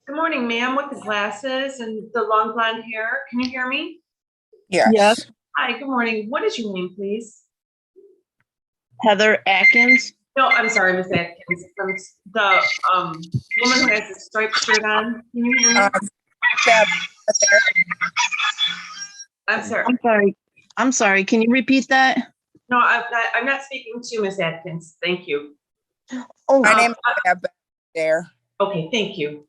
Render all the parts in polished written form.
Good morning, ma'am, with the glasses and the long blonde hair. Can you hear me? Yes. Hi, good morning. What is your name, please? Heather Atkins. No, I'm sorry, Miss Atkins. The woman who has the striped shirt on. Can you hear me? I'm sorry. I'm sorry. Can you repeat that? No, I'm not speaking to Miss Atkins. Thank you. Oh, My name is Deb there. Okay, thank you.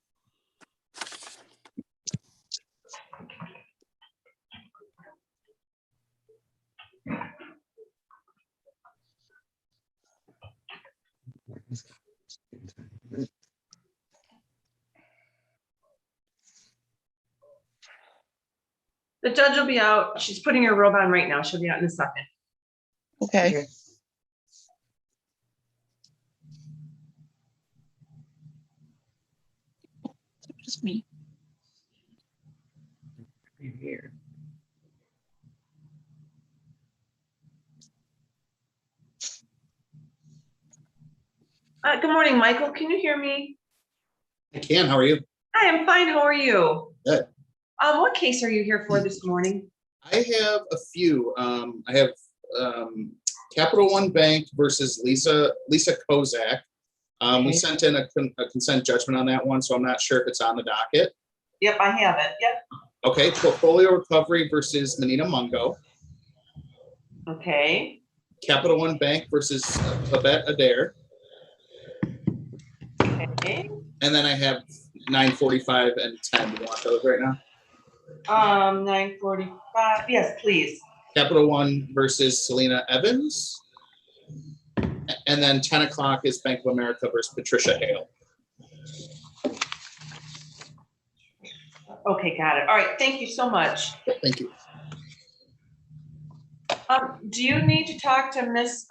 The judge will be out. She's putting her robe on right now. She'll be out in a second. okay. Just me. Here. Good morning, Michael. Can you hear me? I can. How are you? Hi, I'm fine. How are you? Good. What case are you here for this morning? I have a few. I have Capital One Bank versus Lisa Kozak. We sent in a consent judgment on that one, so I'm not sure if it's on the docket. Yep, I have it. Yep. Okay, Portfolio Recovery versus Manita Mungo. Okay. Capital One Bank versus Babette Adair. Okay. And then I have 945 and 10. You want those right now? 945. Yes, please. Capital One versus Selena Evans. And then 10 o'clock is Bank of America versus Patricia Hale. Okay, got it. All right, thank you so much. Thank you. Do you need to talk to Miss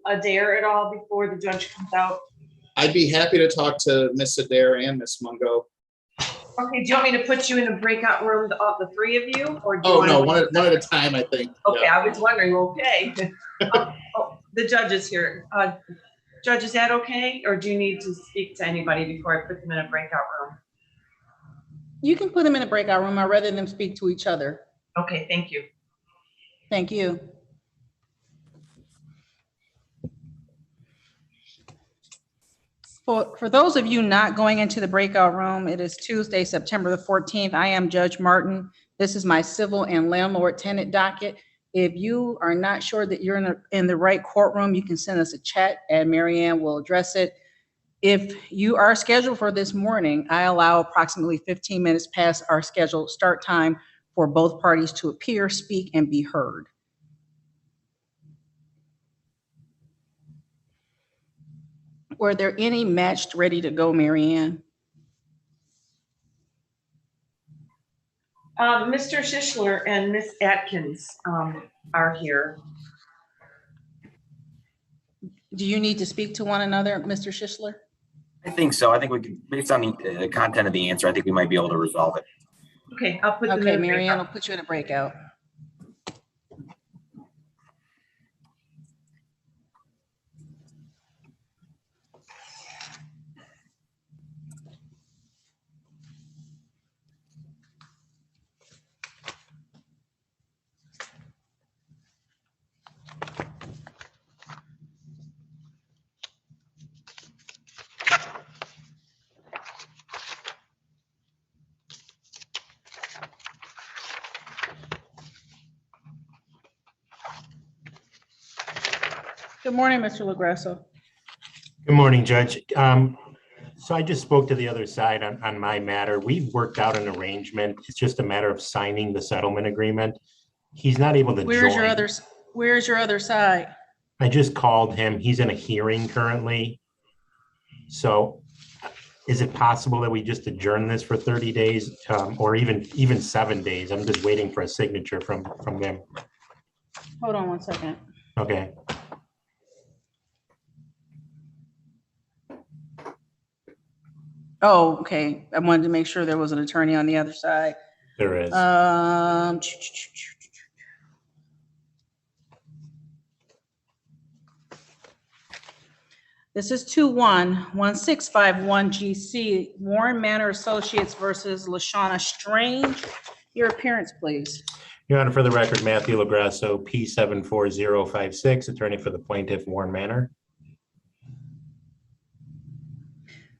Adair at all before the judge comes out? I'd be happy to talk to Miss Adair and Miss Mungo. Okay, do you want me to put you in a breakout room, the three of you? Or do you Oh, no, one at a time, I think. Okay, Yeah. I was wondering, okay. The judge is here. Judge, is that okay? Or do you need to speak to anybody before I put them in a breakout room? You can put them in a breakout room. I'd rather them speak to each other. Okay, thank you. Thank you. For those of you not going into the breakout room, it is Tuesday, September the 14th. I am Judge Martin. This is my civil and landlord tenant docket. If you are not sure that you're in the right courtroom, you can send us a chat and Marianne will address it. If you are scheduled for this morning, I allow approximately 15 minutes past our scheduled start time for both parties to appear, speak, and be heard. Were there any matched ready to go, Marianne? Mr. Shishler and Miss Atkins are here. Do you need to speak to one another, Mr. Shishler? I think so. I think we can, based on the content of the answer, I think we might be able to resolve it. Okay, I'll put them Okay, in Marianne will breakout. put you in a breakout. Good morning, Mr. LaGresso. Good morning, Judge. So I just spoke to the other side on my matter. We've worked out an arrangement. It's just a matter of signing the settlement agreement. He's not able to Where's your join. where's your other side? I just called him. He's in a hearing currently. So is it possible that we just adjourn this for 30 days or even 7 days? I'm just waiting for a signature from them. Hold on one second. Okay. Oh, okay. I wanted to make sure there was an attorney on the other side. There is. This is 2-1-1651 GC, Warren Manor Associates versus LaShawna Strange. Your appearance, please. Your Honor, for the record, Matthew LaGrasso, P74056, attorney for the plaintiff, Warren Manor.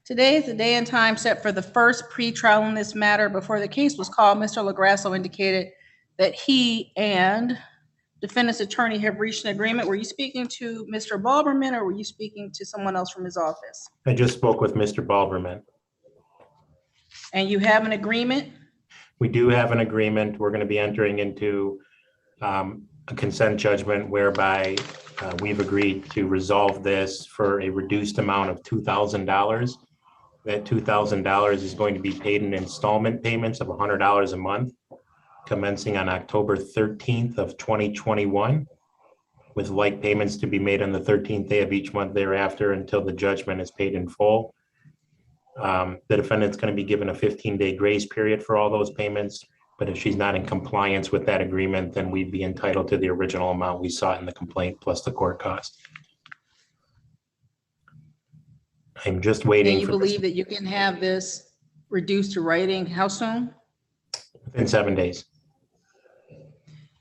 Today is the day and time set for the first pretrial in this matter. Before the case was called, Mr. LaGrasso indicated that he and defendant's attorney have reached an agreement. Were you speaking to Mr. Balberman or were you speaking to someone else from his office? I just spoke with Mr. Balberman. And you have an agreement? We do have an agreement. We're going to be entering into a consent judgment whereby we've agreed to resolve this for a reduced amount of $2,000. That $2,000 is going to be paid in installment payments of $100 a month, commencing on October 13th of 2021, with like payments to be made on the 13th day of each month thereafter until the judgment is paid in full. The defendant's going to be given a 15-day grace period for all those payments, but if she's not in compliance with that agreement, then we'd be entitled to the original amount we sought in the complaint plus the court cost. I'm just waiting. And you believe that you can have this reduced to writing how soon? In 7 days.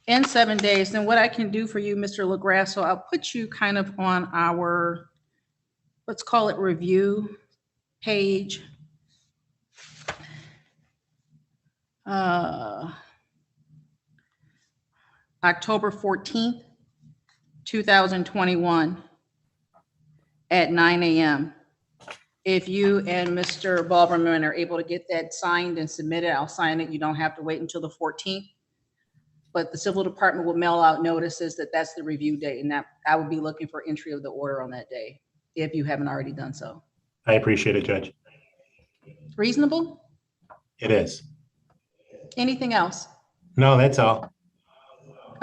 In 7 days. Then what I can do for you, Mr. LaGrasso, I'll put you kind of on our, let's call it review page. October 14th, 2021 at 9 a.m. If you and Mr. Balberman are able to get that signed and submitted, I'll sign it. You don't have to wait until the 14th. But the civil department will mail out notices that that's the review date, and that I would be looking for entry of the order on that day, if you haven't already done so. I appreciate it, Judge. Reasonable? It is. Anything else? No, that's all.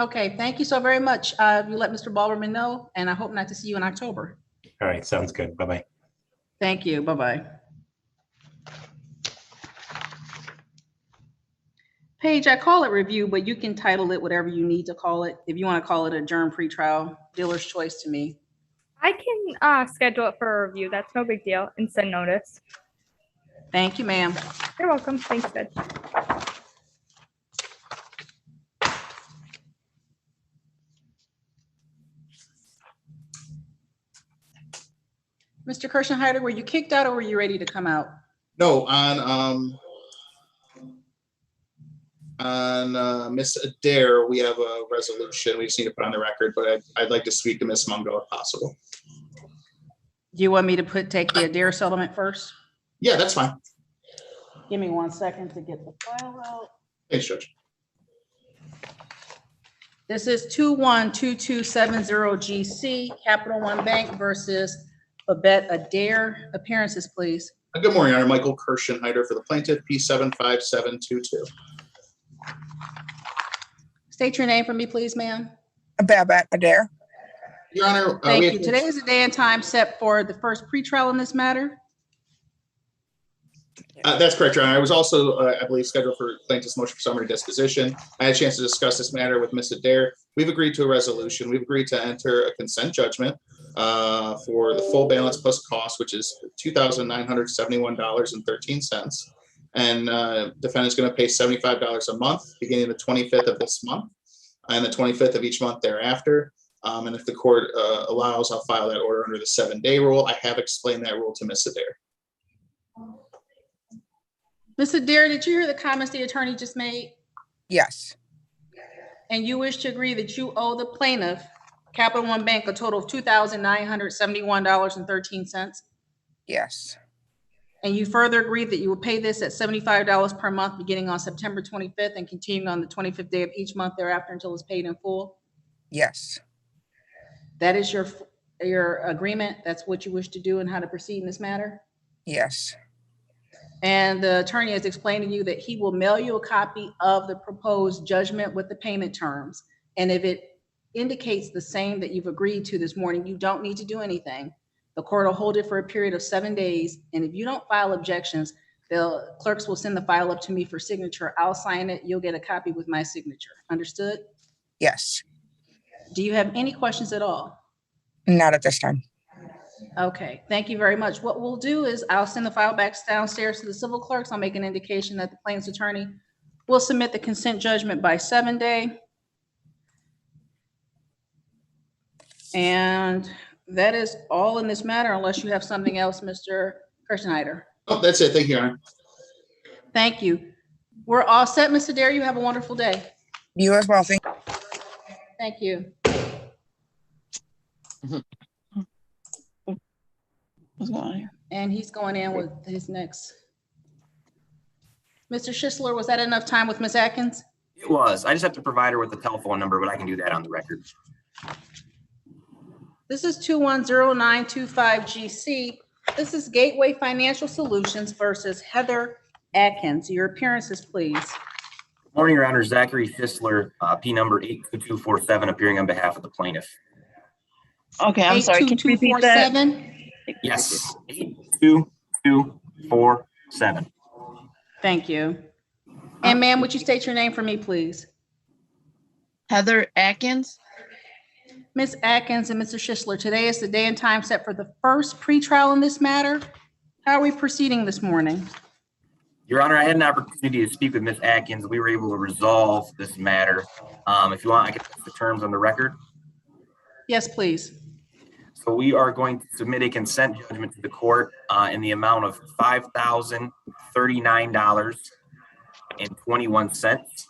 Okay, thank you so very much. You let Mr. Balberman know, and I hope not to see you in October. All right, sounds good. Bye-bye. Thank you. Bye-bye. Paige, I call it review, but you can title it whatever you need to call it. If you want to call it adjourn pretrial, dealer's choice to me. I can schedule it for a review. That's no big deal, and send notice. Thank you, ma'am. You're welcome. Thanks, Judge. Mr. Kirschenheiter, were you kicked out or were you ready to come out? No, on Miss Adair, we have a resolution. We just need to put on the record, but I'd like to speak to Miss Mungo if possible. Do you want me to take the Adair settlement first? Yeah, that's fine. Give me 1 second to get the file out. Thanks, Judge. This is 2-1-2270 GC, Capital One Bank versus Babette Adair. Appearances, please. Good morning, Your Honor. Michael Kirschenheiter for the plaintiff, P75722. State your name for me, please, ma'am. Babette Adair. Your Honor, Thank you. Today is the day and time set for the first pretrial in this matter. That's correct, Your Honor. I was also, I believe, scheduled for plaintiff's motion for summary disposition. I had a chance to discuss this matter with Ms. Adair. We've agreed to a resolution. We've agreed to enter a consent judgment for the full balance plus cost, which is $2,971.13. And defendant's going to pay $75 a month, beginning the 25th of this month and the 25th of each month thereafter. And if the court allows, I'll file that order under the 7-day rule. I have explained that rule to Ms. Adair. Ms. Adair, did you hear the comments the attorney just made? Yes. And you wish to agree that you owe the plaintiff Capital One Bank a total of $2,971.13. Yes. And you further agree that you will pay this at $75 per month beginning on September 25th and continuing on the 25th day of each month thereafter until it's paid in full? Yes. That is your agreement? That's what you wish to do and how to proceed in this matter? Yes. And the attorney has explained to you that he will mail you a copy of the proposed judgment with the payment terms. And if it indicates the same that you've agreed to this morning, you don't need to do anything. The court will hold it for a period of 7 days. And if you don't file objections, the clerks will send the file up to me for signature. I'll sign it. You'll get a copy with my signature. Understood? Yes. Do you have any questions at all? Not at this time. Okay, thank you very much. What we'll do is I'll send the file back downstairs to the civil clerks. I'll make an indication that the plaintiff's attorney will submit the consent judgment by 7 day. And that is all in this matter, unless you have something else, Mr. Kirschneider. Oh, that's it. Thank you, Your Honor. Thank you. We're all set, Mr. Dare. You have a wonderful day. You as well. Thank Thank you. What's going on here? And he's going in with his next. Mr. Schisler, was that enough time with Ms. Atkins? It was. I just have to provide her with the telephone number, but I can do that on the record. This is 210925GC. This is Gateway Financial Solutions versus Heather Atkins. Your appearances, please. Good morning, Your Honor. Zachary Fisler, P number 82247, appearing on behalf of the plaintiff. Okay, I'm sorry. Can you repeat that? 82247. Yes, 82247. Thank you. And ma'am, would you state your name for me, please? Heather Atkins? Ms. Atkins and Mr. Schisler, today is the day and time set for the first pretrial in this matter. How are we proceeding this morning? Your Honor, I had an opportunity to speak with Ms. Atkins. We were able to resolve this matter. If you want, I can put the terms on the record. Yes, please. So we are going to submit a consent judgment to the court in the amount of $5,039.21.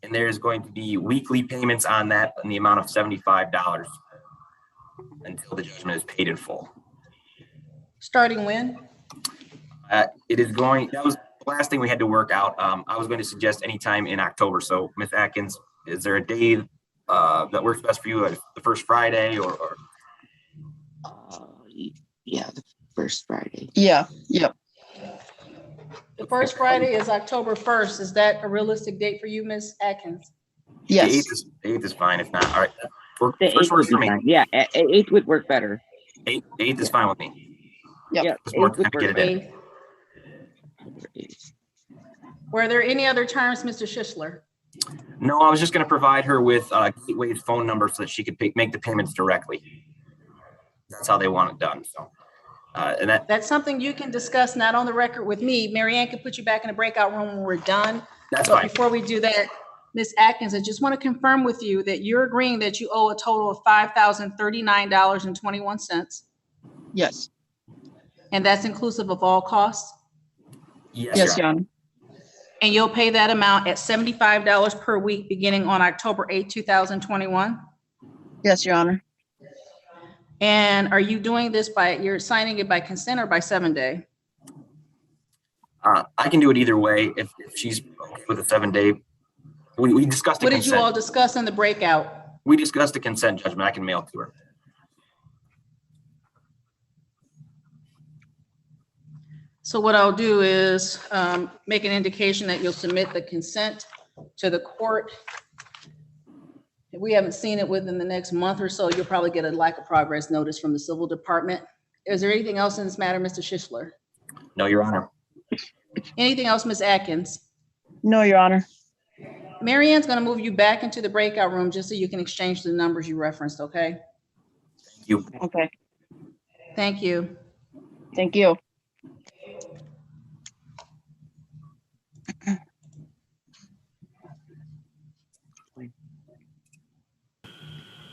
And there's going to be weekly payments on that in the amount of $75 until the judgment is paid in full. Starting when? It is going, that was the last thing we had to work out. I was going to suggest anytime in October. So Ms. Atkins, is there a day that works best for you, the first Friday or? Yeah, the first Friday. Yeah, yep. The first Friday is October 1st. Is that a realistic date for you, Ms. Atkins? Yes. The 8th is fine. If not, all right. The First 8th works for would be me. fine. Yeah, 8th would work better. 8th is fine with me. Yep. Yeah, Just more 8th would time to get work it in. Okay. better. Were there any other terms, Mr. Schisler? No, I was just going to provide her with Gateway's phone number so that she could make the payments directly. That's how they want it done. So, and That's something you can discuss not on the record with me. Mary Ann can put you back in the breakout room when we're done. that's But fine. before we do that, Ms. Atkins, I just want to confirm with you that you're agreeing that you owe a total of $5,039.21. Yes. And that's inclusive of all costs? Yes, Your Honor. And you'll pay that amount at $75 per week beginning on October 8, 2021? Yes, Your Honor. And are you doing this you're signing it by consent or by 7 day? I can do it either way if she's okay with a 7 day. We discussed the What did you all consent. discuss in the breakout? We discussed the consent judgment. I can mail to her. So what I'll do is make an indication that you'll submit the consent to the court. If we haven't seen it within the next month or so, you'll probably get a lack of progress notice from the civil department. Is there anything else in this matter, Mr. Schisler? No, Your Honor. Anything else, Ms. Atkins? No, Your Honor. Mary Ann's going to move you back into the breakout room just so you can exchange the numbers you referenced, okay? Thank you. Okay. Thank you. Thank you.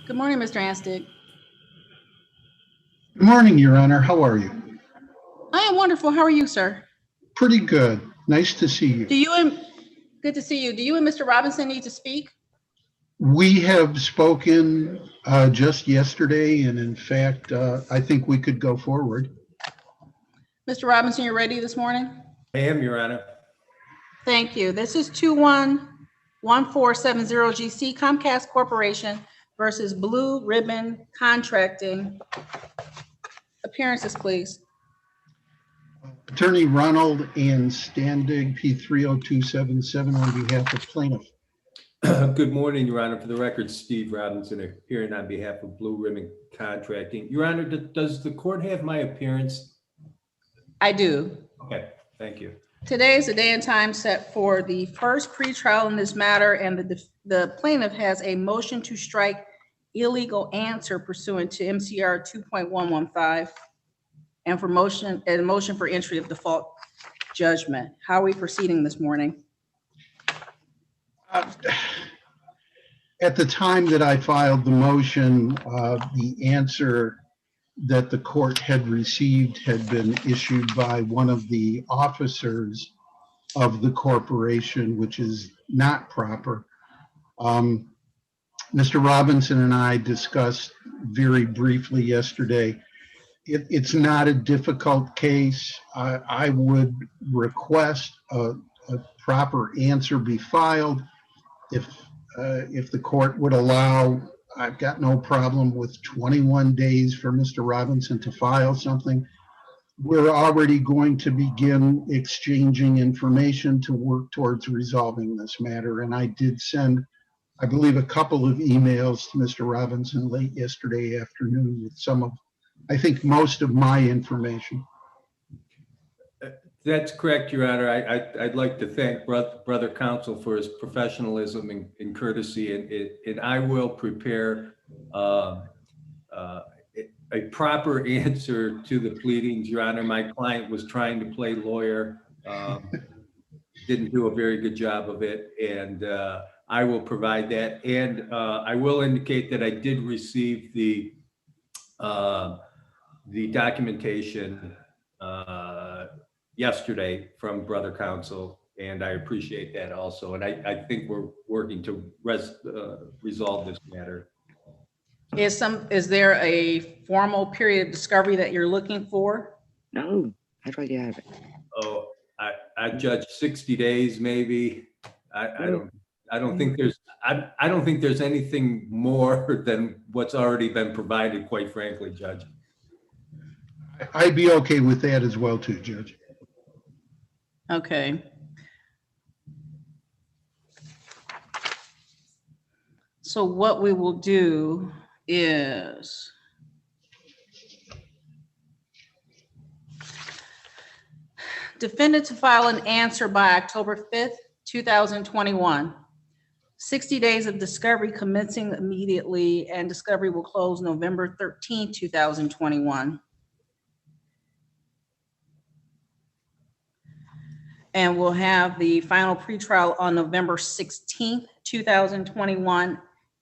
Good morning, Mr. Anstig. Good morning, Your Honor. How are you? I am wonderful. How are you, sir? Pretty good. Nice to see you. Good to see you. Do you and Mr. Robinson need to speak? We have spoken just yesterday, and in fact, I think we could go forward. Mr. Robinson, you ready this morning? I am, Your Honor. Thank you. This is 211470 GC Comcast Corporation versus Blue Ribbon Contracting. Appearances, please. Attorney Ronald and Standig, P30277 on behalf of plaintiff. Good morning, Your Honor. For the record, Steve Robinson appearing on behalf of Blue Ribbon Contracting. Your Honor, does the court have my appearance? I do. Okay, thank you. Today is the day and time set for the first pretrial in this matter, and the plaintiff has a motion to strike illegal answer pursuant to MCR 2.115 and a motion for entry of default judgment. How are we proceeding this morning? At the time that I filed the motion, the answer that the court had received had been issued by one of the officers of the corporation, which is not proper. Mr. Robinson and I discussed very briefly yesterday. It's not a difficult case. I would request a proper answer be filed. If the court would allow, I've got no problem with 21 days for Mr. Robinson to file something. We're already going to begin exchanging information to work towards resolving this matter. And I did send, I believe, a couple of emails to Mr. Robinson late yesterday afternoon with some of, I think, most of my information. That's correct, Your Honor. I'd like to thank Brother Counsel for his professionalism and courtesy, and I will prepare a proper answer to the pleadings, Your Honor. My client was trying to play lawyer, didn't do a very good job of it, and I will provide that. And I will indicate that I did receive the documentation yesterday from Brother Counsel, and I appreciate that also. And I think we're working to resolve this matter. Is there a formal period of discovery that you're looking for? No, I'd already have it. Oh, I judge 60 days, maybe. I don't think there's anything more than what's already been provided, quite frankly, Judge. I'd be okay with that as well too, Judge. Okay. So what we will do is defendant to file an answer by October 5th, 2021. 60 days of discovery commencing immediately, and discovery will close November 13th, 2021. And we'll have the final pretrial on November 16th, 2021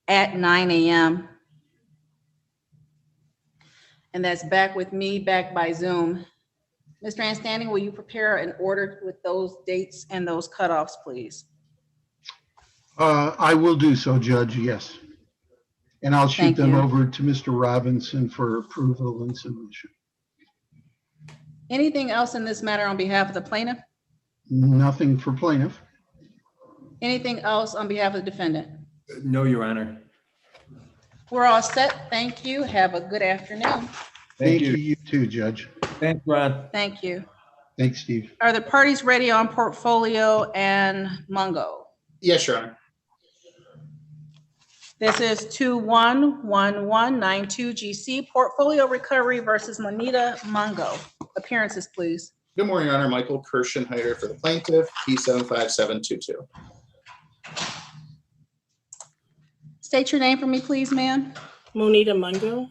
at 9 a.m. And that's back with me, back by Zoom. Mr. Anstanding, will you prepare an order with those dates and those cutoffs, please? I will do so, Judge, yes. And I'll shoot Thank them you. over to Mr. Robinson for approval and submission. Anything else in this matter on behalf of the plaintiff? Nothing for plaintiff. Anything else on behalf of the defendant? No, Your Honor. We're all set. Thank you. Have a good afternoon. Thank you. You too, Judge. Thanks, Ron. Thank you. Thanks, Steve. Are the parties ready on Portfolio and Mungo? Yes, Your Honor. This is 211192 GC Portfolio Recovery versus Monita Mungo. Appearances, please. Good morning, Your Honor. Michael Kirschenheiter for the plaintiff, P75722. State your name for me, please, ma'am. Monita Mungo.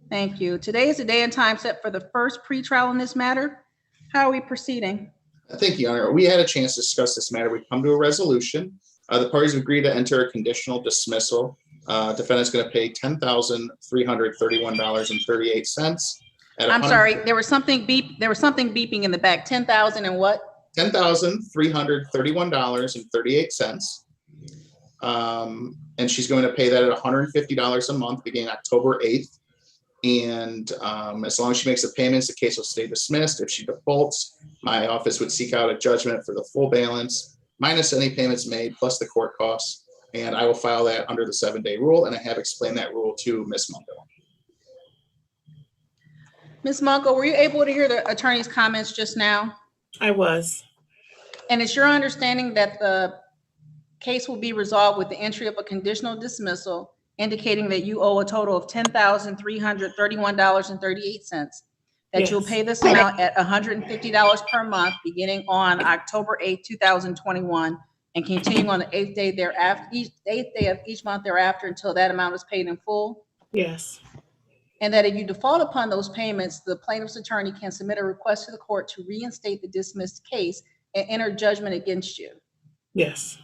Thank you. Today is the day and time set for the first pretrial in this matter. How are we proceeding? Thank you, Your Honor. We had a chance to discuss this matter. We've come to a resolution. The parties agreed to enter a conditional dismissal. Defendant's going to pay $10,331.38. I'm sorry, there was something beeping in the back. 10,000 and what? $10,331.38. And she's going to pay that at $150 a month beginning October 8th. And as long as she makes the payments, the case will stay dismissed. If she defaults, my office would seek out a judgment for the full balance, minus any payments made, plus the court costs. And I will file that under the 7-day rule. And I have explained that rule to Ms. Mungo. Ms. Mungo, were you able to hear the attorney's comments just now? I was. And it's your understanding that the case will be resolved with the entry of a conditional dismissal indicating that you owe a total of $10,331.38, that you'll Yes. pay this amount at $150 per month beginning on October 8th, 2021, and continuing on the 8th day thereafter, each 8th day of each month thereafter until that amount is paid in full? Yes. And that if you default upon those payments, the plaintiff's attorney can submit a request to the court to reinstate the dismissed case and enter judgment against you? Yes.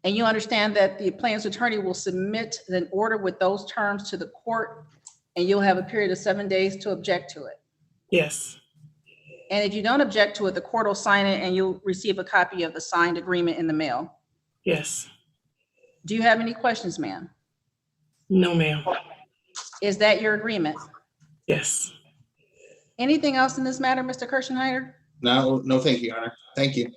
And you understand that the plaintiff's attorney will submit an order with those terms to the court, and you'll have a period of 7 days to object to it? Yes. And if you don't object to it, the court will sign it and you'll receive a copy of the signed agreement in the mail? Yes. Do you have any questions, ma'am? No, ma'am. Is that your agreement? Yes. Anything else in this matter, Mr. Kirschenheiter? No, thank you, Your Honor. Thank you.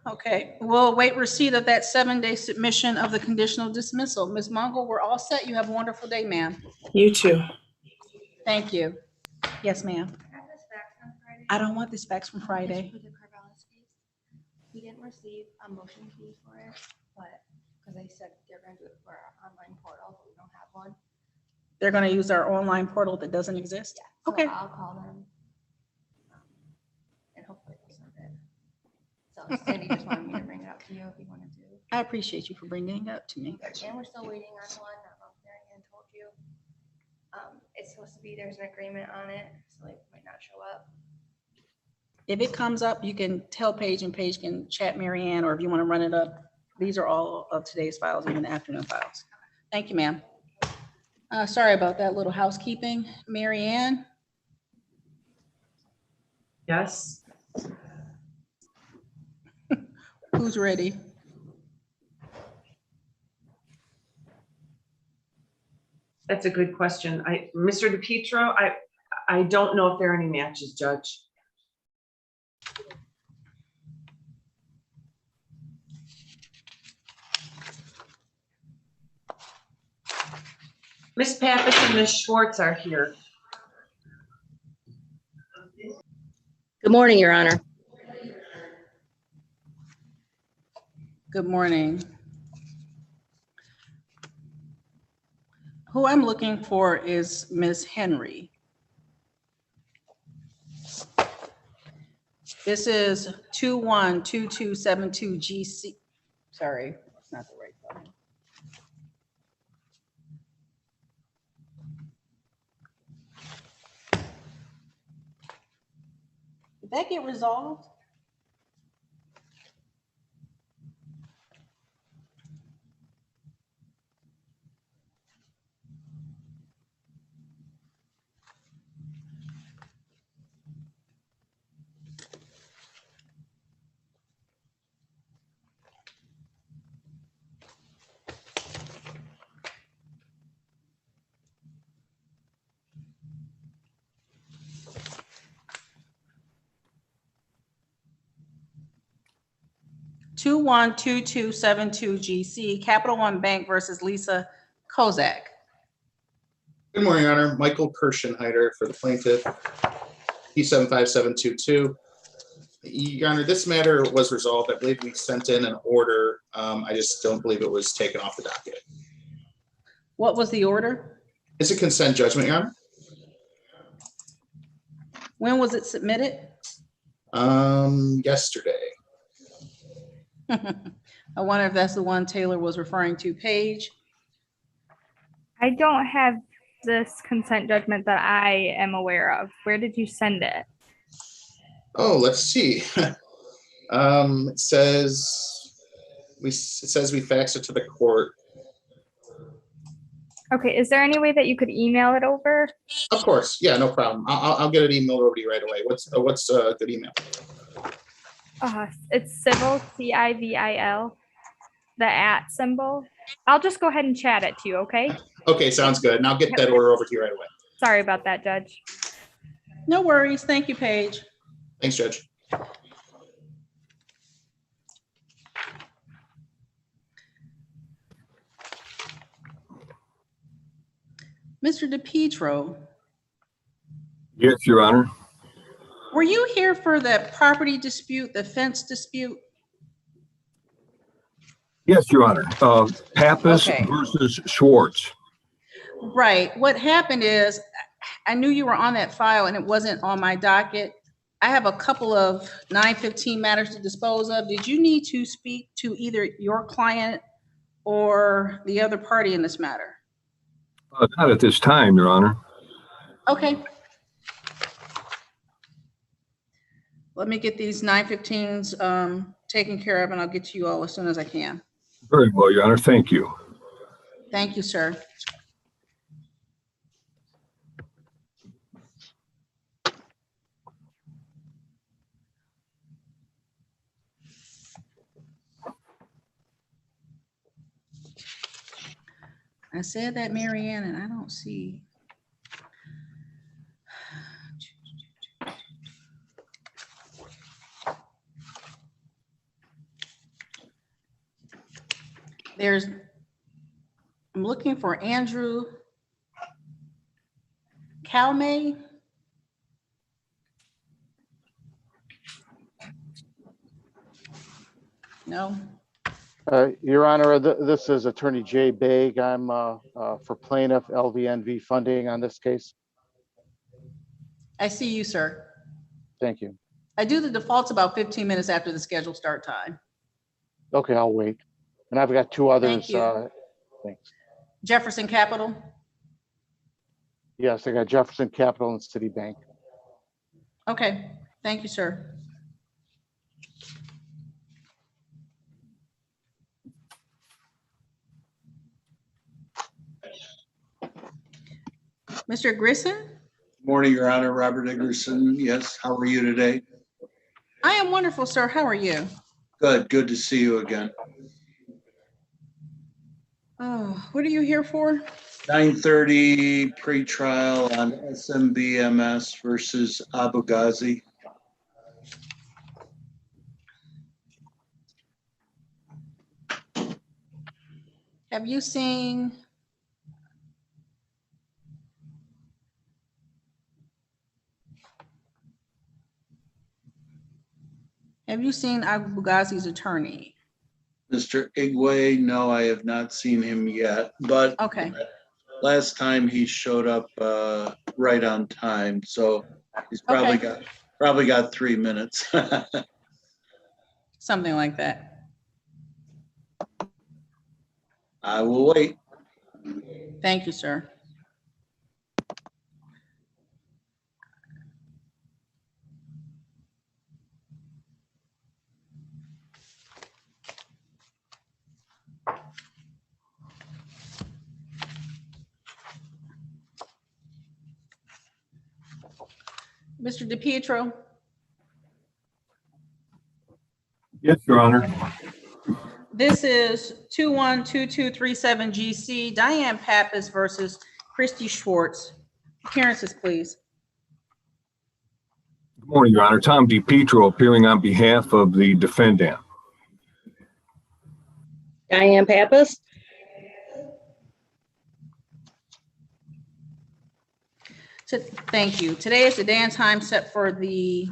Okay, we'll await receipt of that 7-day submission of the conditional dismissal. Ms. Mungo, we're all set. You have a wonderful day, ma'am. You too. Thank you. Yes, ma'am. I don't want this fax from Friday. We didn't receive a motion fee for it, but because they said they're going to do it for our online portal, but we don't have one. They're going to use our online portal that doesn't exist? So Okay. I'll call them. And hopefully they'll send it. So Sandy just wanted me to bring it up to you if you wanted to. I appreciate you for bringing it up to me. And we're still waiting on one. I don't know if Marianne told you. It's supposed to be, there's an agreement on it, so it might not show up. If it comes up, you can tell Paige and Paige can chat Marianne, or if you want to run it up. These are all of today's files, even the afternoon files. Thank you, ma'am. Sorry about that little housekeeping. Marianne? Yes. Who's ready? That's a good question. Mr. DePietro, I don't know if there are any matches, Judge. Ms. Pappas and Ms. Schwartz are here. Good morning, Your Honor. Good morning. Who I'm looking for is Ms. Henry. This is 212272GC. Sorry, that's not the right one. Did that get resolved? Two 212272GC, Capital One Bank versus Lisa Kozak. Good morning, Your Honor. Michael Kirschenheiter for the plaintiff, P75722. Your Honor, this matter was resolved. I believe we sent in an order. I just don't believe it was taken off the docket. What was the order? It's a consent judgment, Your Honor. When was it submitted? Yesterday. I wonder if that's the one Taylor was referring to. Paige? I don't have this consent judgment that I am aware of. Where did you send it? Oh, let's see. It says we faxed it to the court. Okay, is there any way that you could email it over? Of course, yeah, no problem. I'll get it emailed over to you right away. What's a good email? It's civil, CIVIL, the @ symbol. I'll just go ahead and chat it to you, okay? Okay, sounds good. And I'll get that order over to you right away. Sorry about that, Judge. No worries. Thank you, Paige. Thanks, Judge. Mr. DePietro, Yes, Your Honor. were you here for the property dispute, the fence dispute? Yes, Your Honor. Pappas Okay. versus Schwartz. Right. What happened is, I knew you were on that file and it wasn't on my docket. I have a couple of 915 matters to dispose of. Did you need to speak to either your client or the other party in this matter? Not at this time, Your Honor. Okay. Let me get these 915s taken care of and I'll get to you all as soon as I can. Very well, Your Honor. Thank you. Thank you, sir. I said that, Mary Ann, and I don't see. I'm looking for Andrew Calmay. No. Your Honor, this is Attorney Jay Baig. I'm for plaintiff LVNV funding on this case. I see you, sir. Thank you. I do the defaults about 15 minutes after the scheduled start time. Okay, I'll wait. And I've got two others. Thank you. Thanks. Jefferson Capital. Yes, I got Jefferson Capital and Citibank. Okay, thank you, sir. Mr. Grissom? Morning, Your Honor. Robert Eggerson. Yes, how are you today? I am wonderful, sir. How are you? Good to see you again. Oh, what are you here for? 9:30 pretrial on SMBMS versus Abu Ghazi. Have you seen Abu Ghazi's attorney? Mr. Igwe, no, I have not seen him yet, but Okay. last time he showed up right on time, so he's probably got 3 minutes. Something like that. I will wait. Thank you, sir. Mr. DePietro? Yes, Your Honor. This is 212237 GC, Diane Pappas versus Christy Schwartz. Appearances, please. Good morning, Your Honor. Tom DePietro appearing on behalf of the defendant. Diane Pappas. Thank you. Today is the day and time set for the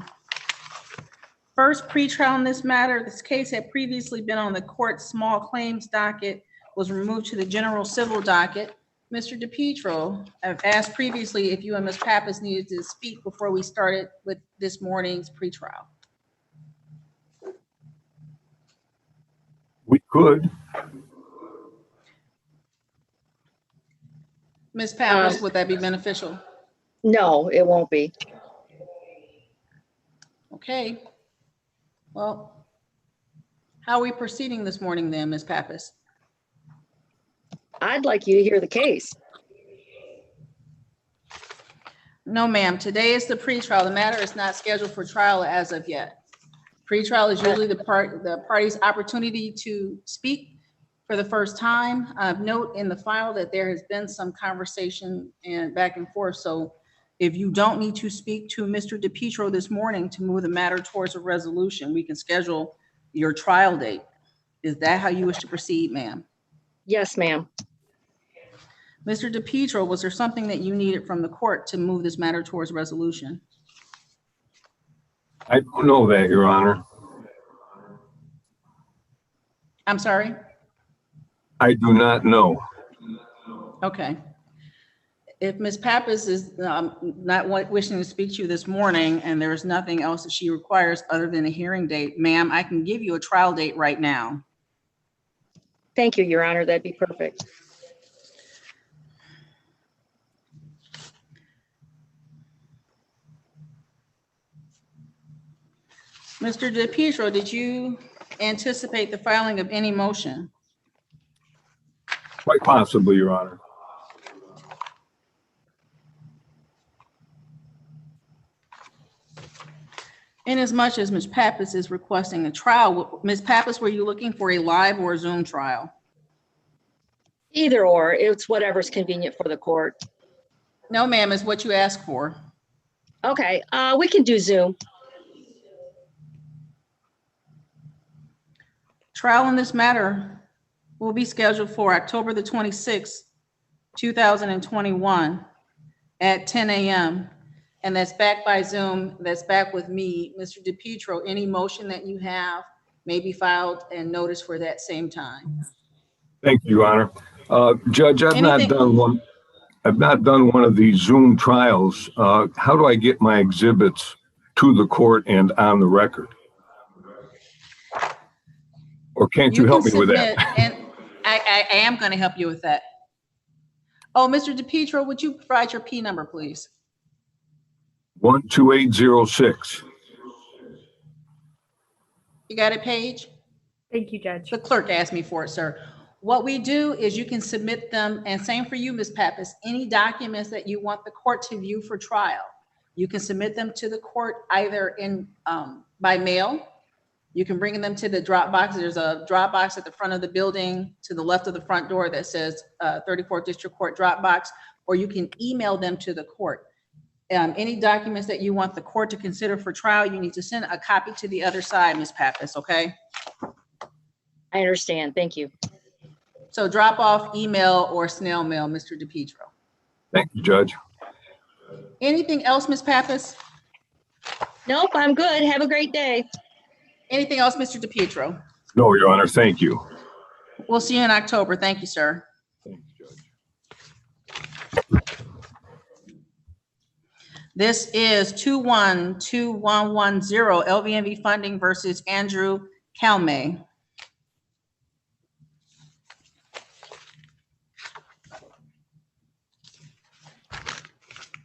first pretrial in this matter. This case had previously been on the court small claims docket, was removed to the general civil docket. Mr. DePietro, I've asked previously if you and Ms. Pappas needed to speak before we started with this morning's pretrial. We could. Ms. Pappas, would that be beneficial? No, it won't be. Okay. Well, how are we proceeding this morning then, Ms. Pappas? I'd like you to hear the case. No, ma'am. Today is the pretrial. The matter is not scheduled for trial as of yet. Pretrial is usually the party's opportunity to speak for the first time. Note in the file that there has been some conversation and back and forth. So if you don't need to speak to Mr. DePietro this morning to move the matter towards a resolution, we can schedule your trial date. Is that how you wish to proceed, ma'am? Yes, ma'am. Mr. DePietro, was there something that you needed from the court to move this matter towards resolution? I don't know that, Your Honor. I'm sorry? I do not know. Okay. If Ms. Pappas is not wishing to speak to you this morning and there is nothing else that she requires other than a hearing date, ma'am, I can give you a trial date right now. Thank you, Your Honor. That'd be perfect. Mr. DePietro, did you anticipate the filing of any motion? Quite possibly, Your Honor. Inasmuch as Ms. Pappas is requesting a trial, Ms. Pappas, were you looking for a live or a Zoom trial? Either or, it's whatever's convenient for the court. No, ma'am, is what you asked for. Okay, we can do Zoom. Trial in this matter will be scheduled for October the 26th, 2021 at 10 a.m. And that's back by Zoom. That's back with me, Mr. DePietro. Any motion that you have may be filed and noticed for that same time. Thank you, Your Honor. Judge, I've not done one of these Zoom trials. How do I get my exhibits to the court and on the record? Or can't you help me with that? And I am going to help you with that. Oh, Mr. DePietro, would you provide your P number, please? 12806. You got it, Paige? Thank you, Judge. The clerk asked me for it, sir. What we do is you can submit them, and same for you, Ms. Pappas, any documents that you want the court to view for trial. You can submit them to the court either in by mail. You can bring them to the drop box. There's a drop box at the front of the building to the left of the front door that says 34th District Court drop box, or you can email them to the court. Any documents that you want the court to consider for trial, you need to send a copy to the other side, Ms. Pappas, okay? I understand. Thank you. So drop off, email, or snail mail, Mr. DePietro. Thank you, Judge. Anything else, Ms. Pappas? Nope, I'm good. Have a great day. Anything else, Mr. DePietro? No, Your Honor. Thank you. We'll see you in October. Thank you, sir. Thank you, Judge. This is 212110 LVNV funding versus Andrew Calme.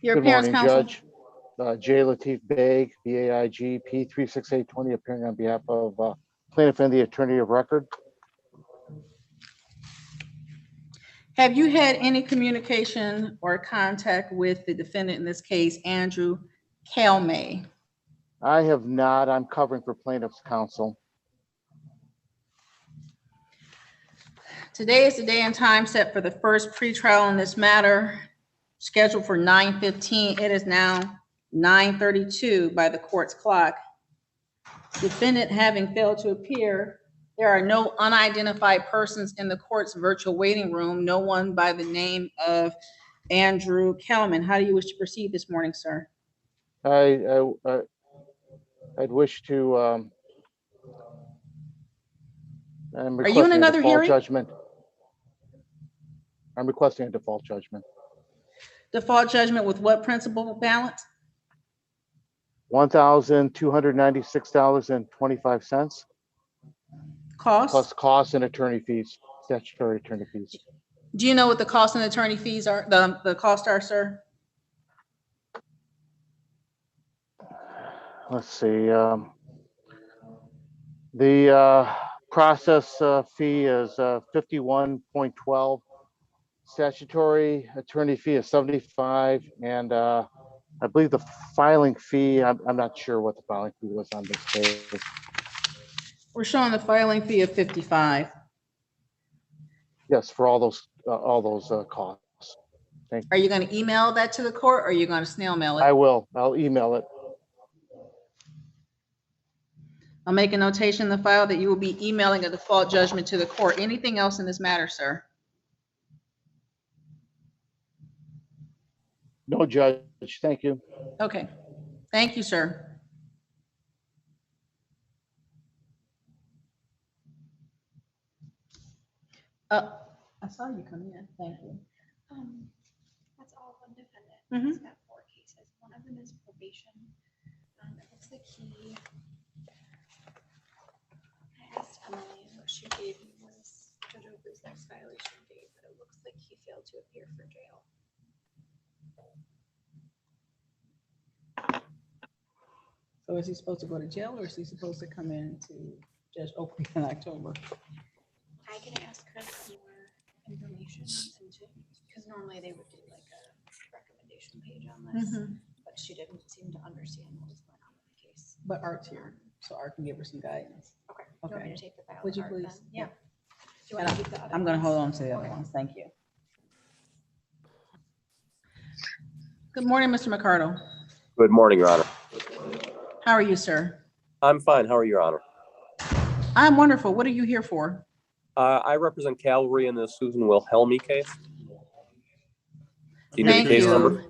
Your Good appearance, morning, counsel. Judge. J. Latif Beg, BAIG, P36820, appearing on behalf of plaintiff and the attorney of record. Have you had any communication or contact with the defendant in this case, Andrew Calme? I have not. I'm covering for plaintiff's counsel. Today is the day and time set for the first pretrial in this matter, scheduled for 9:15. It is now 9:32 by the court's clock. Defendant having failed to appear, there are no unidentified persons in the court's virtual waiting room, no one by the name of Andrew Kelman. How do you wish to proceed this morning, sir? I'd wish to. I'm Are you in requesting a another default hearing? judgment. I'm requesting a default judgment. Default judgment with what principal balance? $1,296.25 Cost? plus costs and attorney fees, statutory attorney fees. Do you know what the cost and attorney fees are, the cost are, sir? Let's see. The process fee is 51.12. Statutory attorney fee is 75, and I believe the filing fee, I'm not sure what the filing fee was on this case. We're showing the filing fee of 55. Yes, for all those costs. Thank Are you going to email that to the court or are you going to snail mail it? I will. I'll email it. I'll make a notation in the file that you will be emailing a default judgment to the court. Anything else in this matter, sir? No, Judge. Thank you. Okay. Thank you, sir. I saw you come in. Thank you. That's all one defendant. Mhm. He's got 4 cases. One of them is probation. It looks like I asked Emily, and what she gave me was Judge Oakley's next violation date, but it looks like he failed to appear for jail. So is he supposed to go to jail or is he supposed to come in to Judge Oakley in October? I can ask her for more information because normally they would do like a recommendation page on this, but she didn't seem to understand what was going on with the case. But Art's here, so Art can give her some guidance. Okay. Do you want me to take the file? Would you Art please? then? Yeah. Do you And want to keep the other I'm going to ones? hold on to the other ones. Thank you. Good morning, Mr. McCardle. Good morning, Your Honor. How are you, sir? I'm fine. How are you, Your Honor? I'm wonderful. What are you here for? I represent Cavalry in the Susan Wilhelmi case. Do you need Thank the case you. number?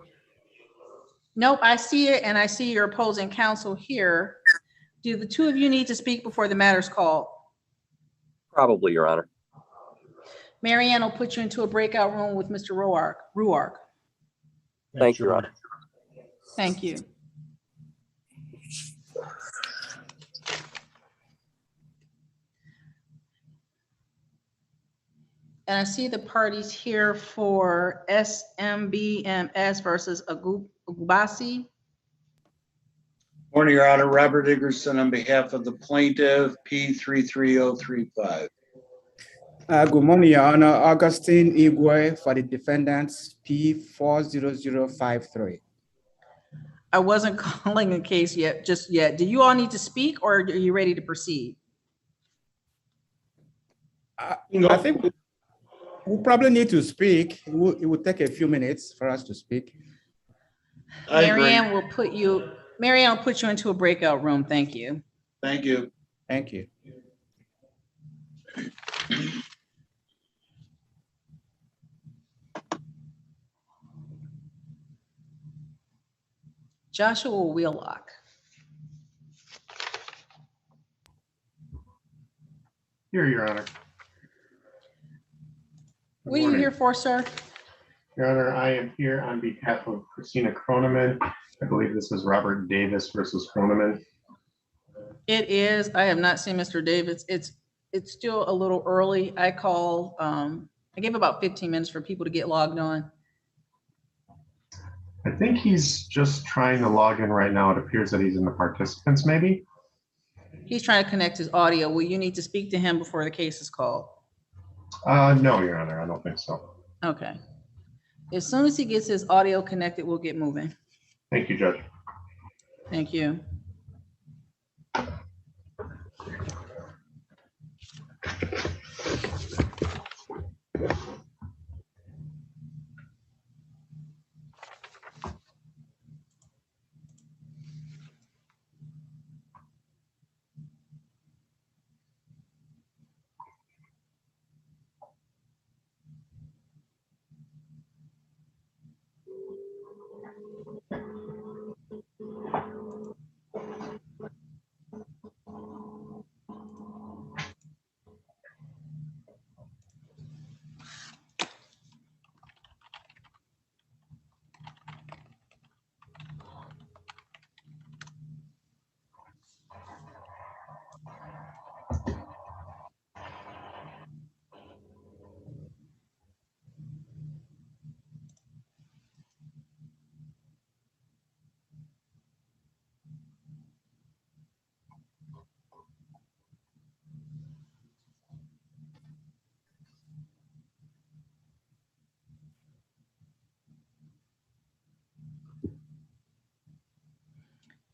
Nope, I see it and I see your opposing counsel here. Do the two of you need to speak before the matter's called? Probably, Your Honor. Mary Ann will put you into a breakout room with Mr. Ruark. Thank you, Your Honor. Thank you. And I see the parties here for SMBMS versus Agubasi. Morning, Your Honor. Robert Iggerson on behalf of the plaintiff, P33035. Good morning, Your Honor. Augustine Igwe for the defendants, P40053. I wasn't calling a case just yet. Do you all need to speak or are you ready to proceed? I think we probably need to speak. It will take a few minutes for us to speak. Mary Ann will put you into a breakout room. Thank you. Thank you. Thank you. Joshua Wheelock. Here, Your Honor. What are you here for, sir? Your Honor, I am here on behalf of Christina Kroneman. I believe this is Robert Davis versus Kroneman. It is. I have not seen Mr. Davis. It's still a little early. I gave about 15 minutes for people to get logged on. I think he's just trying to log in right now. It appears that he's in the participants, maybe. He's trying to connect his audio. Will you need to speak to him before the case is called? No, Your Honor, I don't think so. Okay. As soon as he gets his audio connected, we'll get moving. Thank you, Judge. Thank you.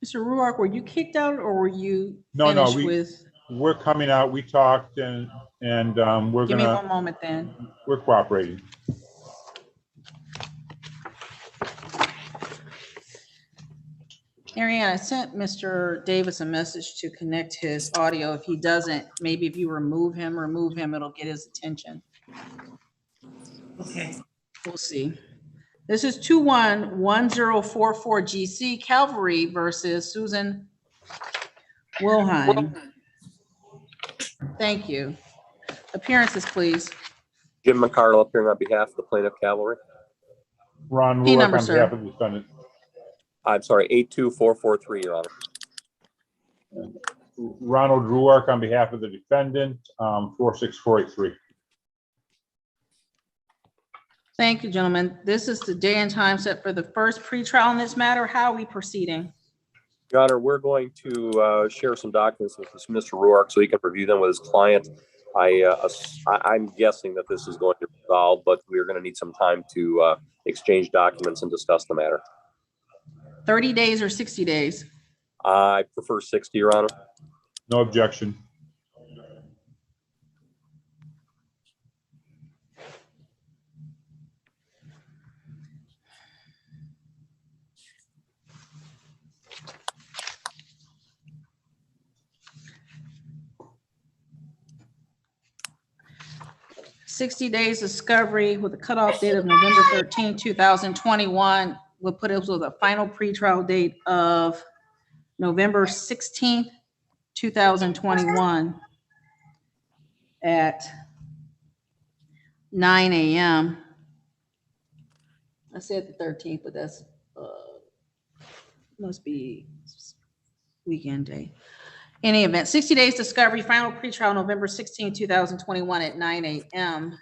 Mr. Ruark, were you kicked out or were you No, finished with? we're coming out. We talked and And we're Give me gonna, one moment then. we're cooperating. Marianne, I sent Mr. Davis a message to connect his audio. If he doesn't, maybe if you remove him, it'll get his attention. Okay. We'll see. This is 211044 GC Calvary versus Susan Wilhelm. Thank you. Appearances, please. Jim McCardle appearing on behalf of the plaintiff cavalry. Ron P Ruark number, on sir. behalf of the defendant. I'm sorry, 82443, Your Honor. Ronald Ruark on behalf of the defendant, 46483. Thank you, gentlemen. This is the day and time set for the first pretrial in this matter. How are we proceeding? Your Honor, we're going to share some documents with Mr. Ruark so he can review them with his client. I'm guessing that this is going to resolve, but we're going to need some time to exchange documents and discuss the matter. 30 days or 60 days? I prefer 60, Your Honor. No objection. $60 days discovery with a cutoff date of November 13, 2021 will put us with a final pretrial date of November 16th, 2021 at 9 a.m. I said the 13th, but that's must be weekend day. Any event, 60 days discovery, final pretrial November 16, 2021 at 9 a.m.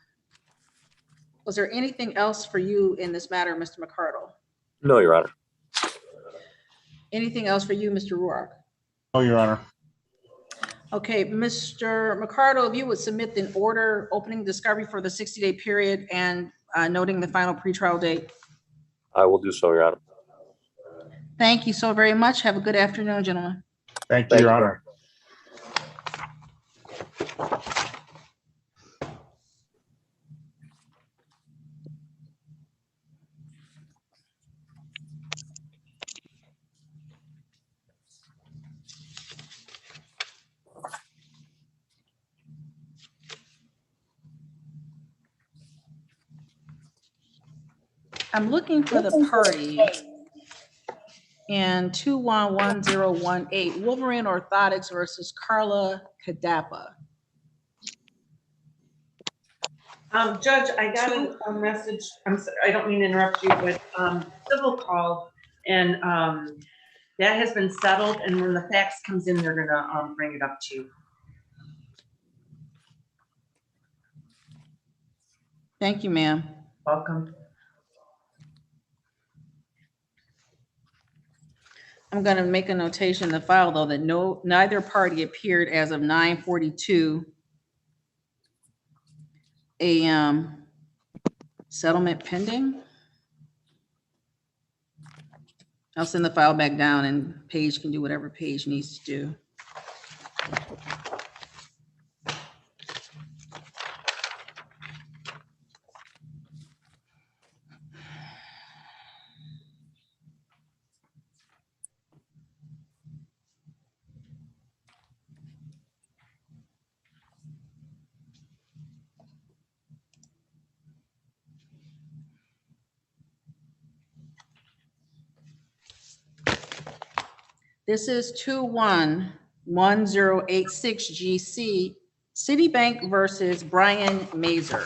Was there anything else for you in this matter, Mr. McCardle? No, Your Honor. Anything else for you, Mr. Ruark? No, Your Honor. Okay, Mr. McCardle, if you would submit an order opening discovery for the 60-day period and noting the final pretrial date. I will do so, Your Honor. Thank you so very much. Have a good afternoon, gentlemen. Thank you, Your Honor. I'm looking for the party in 211018, Wolverine Orthotics versus Carla Kadapa. Judge, I got a message. I'm sorry, I don't mean to interrupt you, but civil called and that has been settled. And when the fax comes in, they're gonna bring it up to you. Thank you, ma'am. Welcome. I'm going to make a notation in the file, though, that neither party appeared as of 9:42 a.m. Settlement pending. I'll send the file back down and Paige can do whatever Paige needs to do. This is 211086 GC Citibank versus Brian Mazer.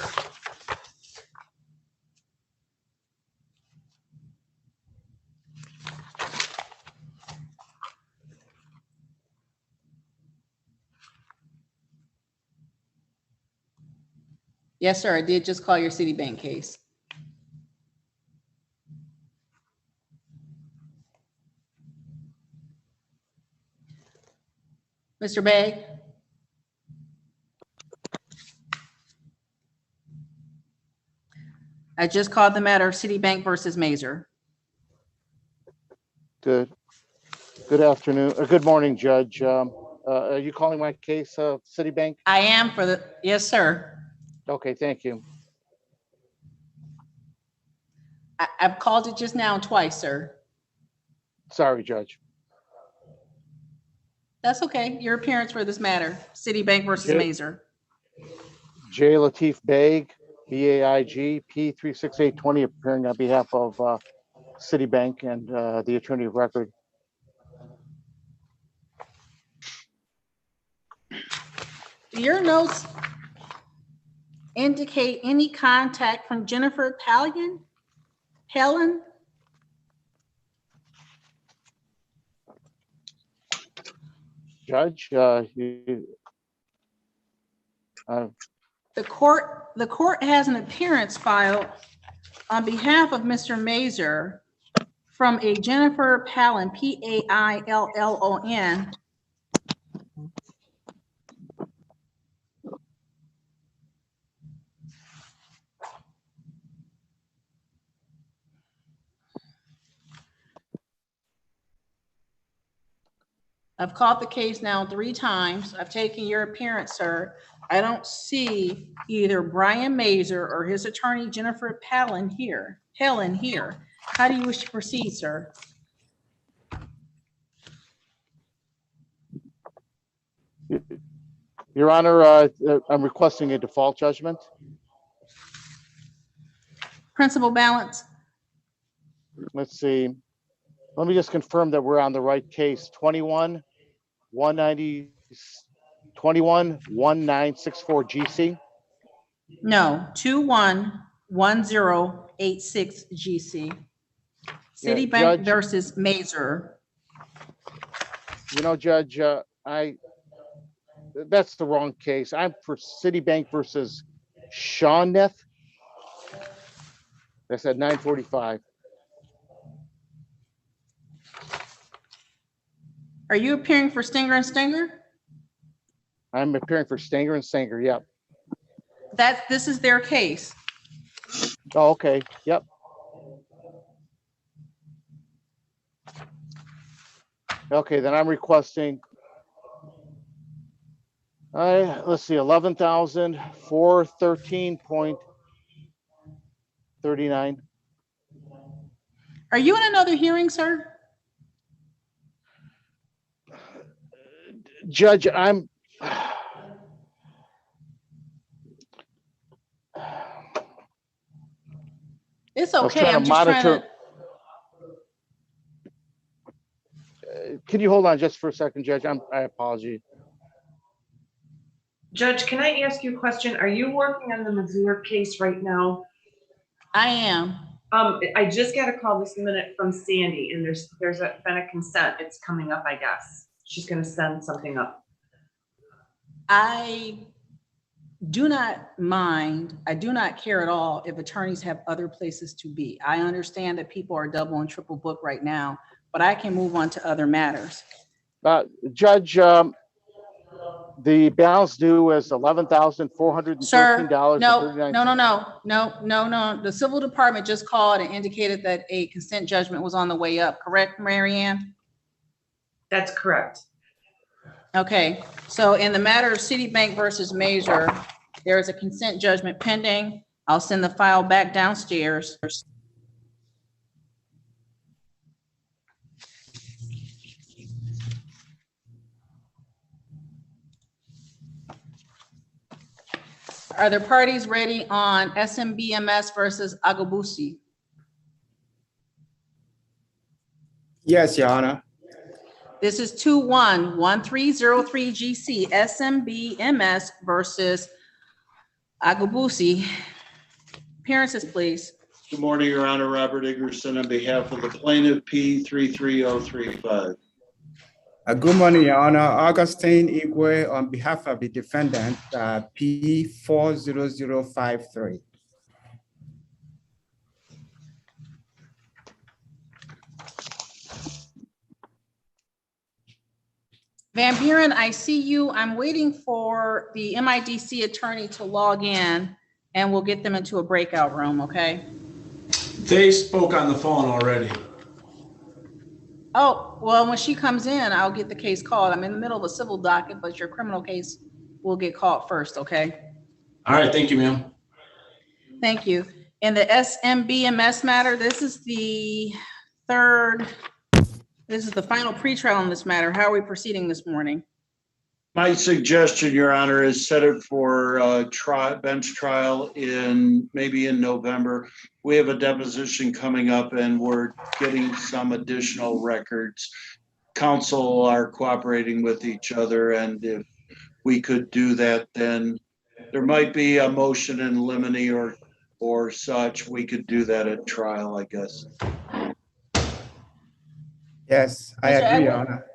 Yes, sir. I did just call your Citibank case. Mr. Begg? I just called the matter of Citibank versus Mazer. Good afternoon, or good morning, Judge. Are you calling my case, Citibank? I am for the, yes, sir. Okay, thank you. I've called it just now twice, sir. Sorry, Judge. That's okay. Your appearance for this matter, Citibank versus Jay- Mazer. J. Latif Beg, BAIG, P36820, appearing on behalf of Citibank and the attorney of record. Your notes indicate any contact from Jennifer Helen? Judge, The court has an appearance filed on behalf of Mr. Mazer from a Jennifer Palin, P-A-I-L-L-O-N. I've called the case now 3 times. I've taken your appearance, sir. I don't see either Brian Mazer or his attorney, Jennifer Helen here. How do you wish to proceed, sir? Your Honor, I'm requesting a default judgment. Principal balance. Let's see. Let me just confirm that we're on the right case. 21-1964 GC. No, 211086 GC. Citibank Judge, versus Mazer. You know, Judge, that's the wrong case. I'm for Citibank versus Shawneth. That's at 9:45. Are you appearing for Stinger and Stinger? I'm appearing for Stanger and Stanger. Yep. This is their case. Oh, okay. Yep. Okay, then I'm requesting. Let's see, 11,413.39. Are you in another hearing, sir? Judge, I'm. It's I was okay. trying I'm to just trying monitor. to. Can you hold on just for a second, Judge? I apologize. Judge, can I ask you a question? Are you working on the Mazur case right now? I am. I just got a call this minute from Sandy, and there's been a consent. It's coming up, I guess. She's going to send something up. I do not mind. I do not care at all if attorneys have other places to be. I understand that people are double and triple booked right now, but I can move on to other matters. Judge, the balance due is $11,413. Sir, no. The civil department just called and indicated that a consent judgment was on the way up. Correct, Mary Ann? That's correct. Okay, so in the matter of Citibank versus Mazer, there is a consent judgment pending. I'll send the file back downstairs. Are the parties ready on SMBMS versus Agabusi? Yes, Your Honor. This is 21-1303 GC SMBMS versus Agabusi. Appearances, please. Good morning, Your Honor. Robert Iggerson on behalf of the plaintiff, P33035. Good morning, Your Honor. Augustine Igwe on behalf of the defendant, P40053. Van Buren, I see you. I'm waiting for the MIDC attorney to log in and we'll get them into a breakout room, okay? They spoke on the phone already. Oh, well, when she comes in, I'll get the case called. I'm in the middle of a civil docket, but your criminal case will get called first, okay? All right, thank you, ma'am. Thank you. In the SMBMS matter, this is the final pretrial on this matter. How are we proceeding this morning? My suggestion, Your Honor, is set it for bench trial maybe in November. We have a deposition coming up and we're getting some additional records. Counsel are cooperating with each other, and if we could do that, then there might be a motion in limine or such. We could do that at trial, I guess. Yes, I Mr. agree, Your Edward? Honor.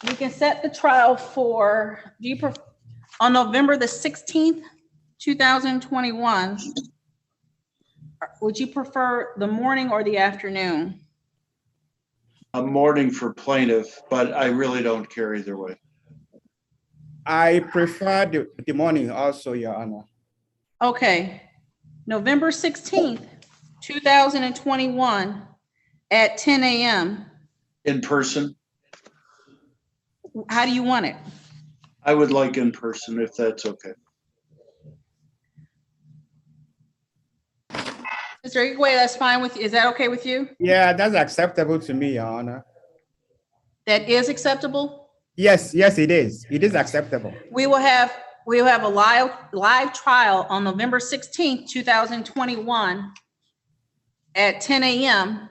We can set the trial for, on November the 16th, 2021. Would you prefer the morning or the afternoon? A morning for plaintiff, but I really don't care either way. I prefer the morning also, Your Honor. Okay, November 16th, 2021 at 10 a.m. In person? How do you want it? I would like in person if that's okay. Mr. Igwe, that's fine with you. Is that okay with you? Yeah, that's acceptable to me, Your Honor. That is acceptable? Yes, yes, it is. It is acceptable. We will have a live trial on November 16th, 2021 at 10 a.m.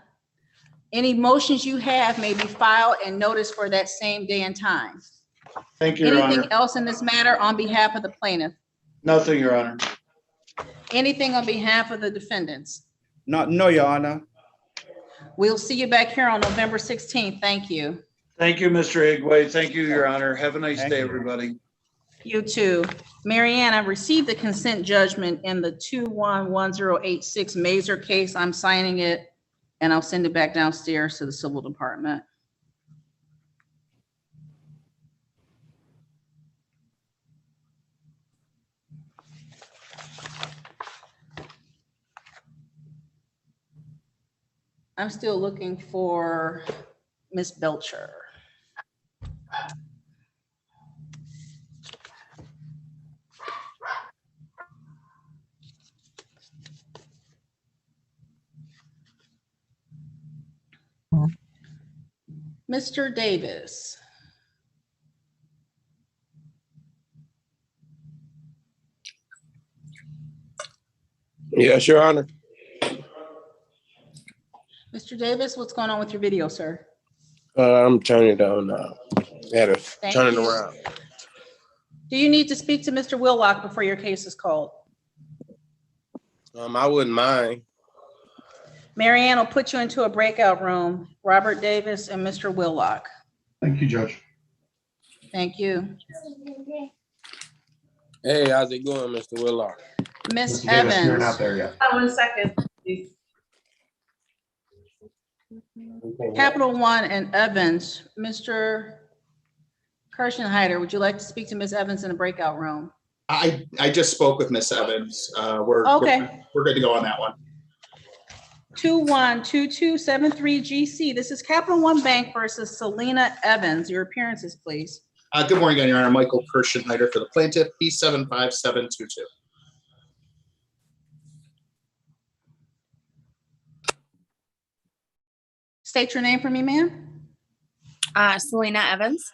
Any motions you have may be filed and noticed for that same day and time. Thank you, Your Honor. Anything else in this matter on behalf of the plaintiff? Nothing, Your Honor. Anything on behalf of the defendants? No, Your Honor. We'll see you back here on November 16th. Thank you. Thank you, Mr. Igwe. Thank you, Your Honor. Have a nice day, everybody. You too. Mary Ann, I've received the consent judgment in the 211086 Mazer case. I'm signing it and I'll send it back downstairs to the civil department. I'm still looking for Miss Belcher. Mr. Davis. Yes, Your Honor. Mr. Davis, what's going on with your video, sir? I'm turning it on now. Had to Thank turn it you. around. Do you need to speak to Mr. Willock before your case is called? I wouldn't mind. Mary Ann will put you into a breakout room. Robert Davis and Mr. Willock. Thank you, Judge. Thank you. Hey, how's it going, Mr. Whitlock? Miss Mr. Davis, you're Evans. not there yet. 1 second, please. Capital One and Evans. Mr. Kirschenheiter, would you like to speak to Miss Evans in the breakout room? I just spoke with Miss Evans. Okay. We're good to go on that one. 212273 GC. This is Capital One Bank versus Selena Evans. Your appearances, please. Good morning, Your Honor. Michael Kirschenheiter for the plaintiff, P75722. State your name for me, ma'am. Selena Evans.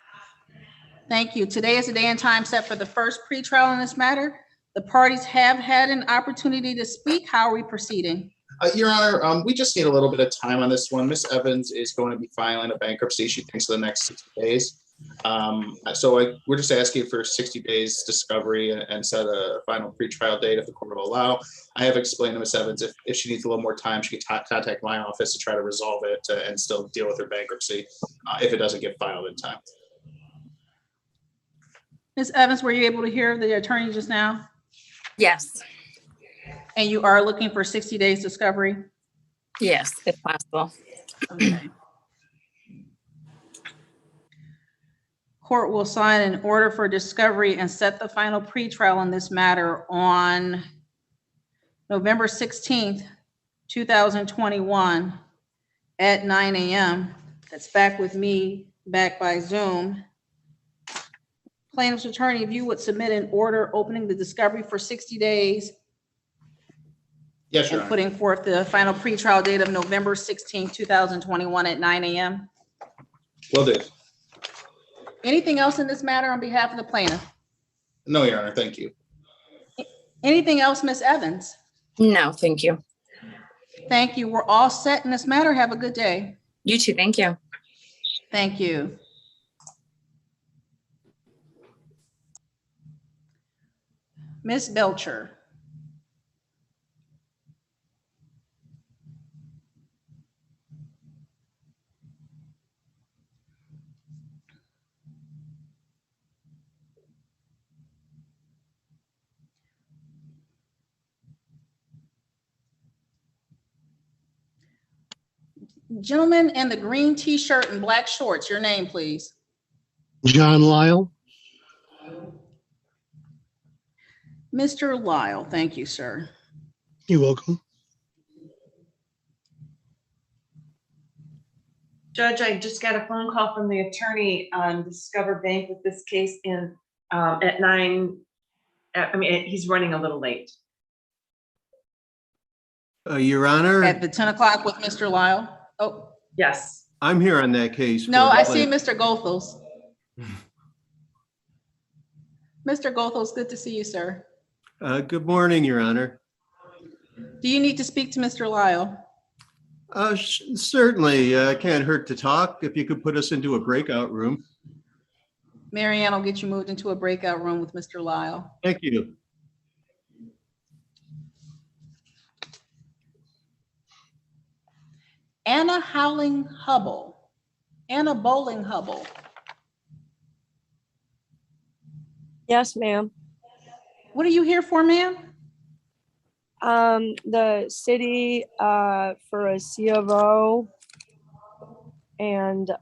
Thank you. Today is the day and time set for the first pretrial in this matter. The parties have had an opportunity to speak. How are we proceeding? Your Honor, we just need a little bit of time on this one. Miss Evans is going to be filing a bankruptcy, she thinks, for the next 60 days. We're just asking for 60 days discovery and set a final pretrial date if the court will allow. I have explained to Miss Evans if she needs a little more time, she can contact my office to try to resolve it and still deal with her bankruptcy if it doesn't get filed in time. Ms. Evans, were you able to hear the attorney just now? Yes. And you are looking for 60 days discovery? Yes, if possible. Okay. Court will sign an order for discovery and set the final pretrial on this matter on November 16th, 2021 at 9 a.m. That's back with me, back by Zoom. Plaintiff's attorney, if you would submit an order opening the discovery for 60 days Yes, Your and Honor. putting forth the final pretrial date of November 16, 2021 at 9 a.m. Will do. Anything else in this matter on behalf of the plaintiff? No, Your Honor, thank you. Anything else, Ms. Evans? No, thank you. Thank you. We're all set in this matter. Have a good day. You too. Thank you. Thank you. Ms. Belcher. Gentleman in the green t-shirt and black shorts, your name, please. John Lyle. Mr. Lyle, thank you, sir. You're welcome. Judge, I just got a phone call from the attorney on Discover Bank with this case in at 9. I mean, he's running a little late. Your Honor, At the 10 o'clock with Mr. Lyle. Oh, yes. I'm here on that case. no, for the I see plaintiff. Mr. Gothels. Mr. Gothels, good to see you, sir. Good morning, Your Honor. Do you need to speak to Mr. Lyle? Certainly, can't hurt to talk. If you could put us into a breakout room. Marianne will get you moved into a breakout room with Mr. Lyle. Thank you. Anna Howling Hubble. Anna Bowling Hubble. Yes, ma'am. What are you here for, ma'am? The city, for a C of O and, Is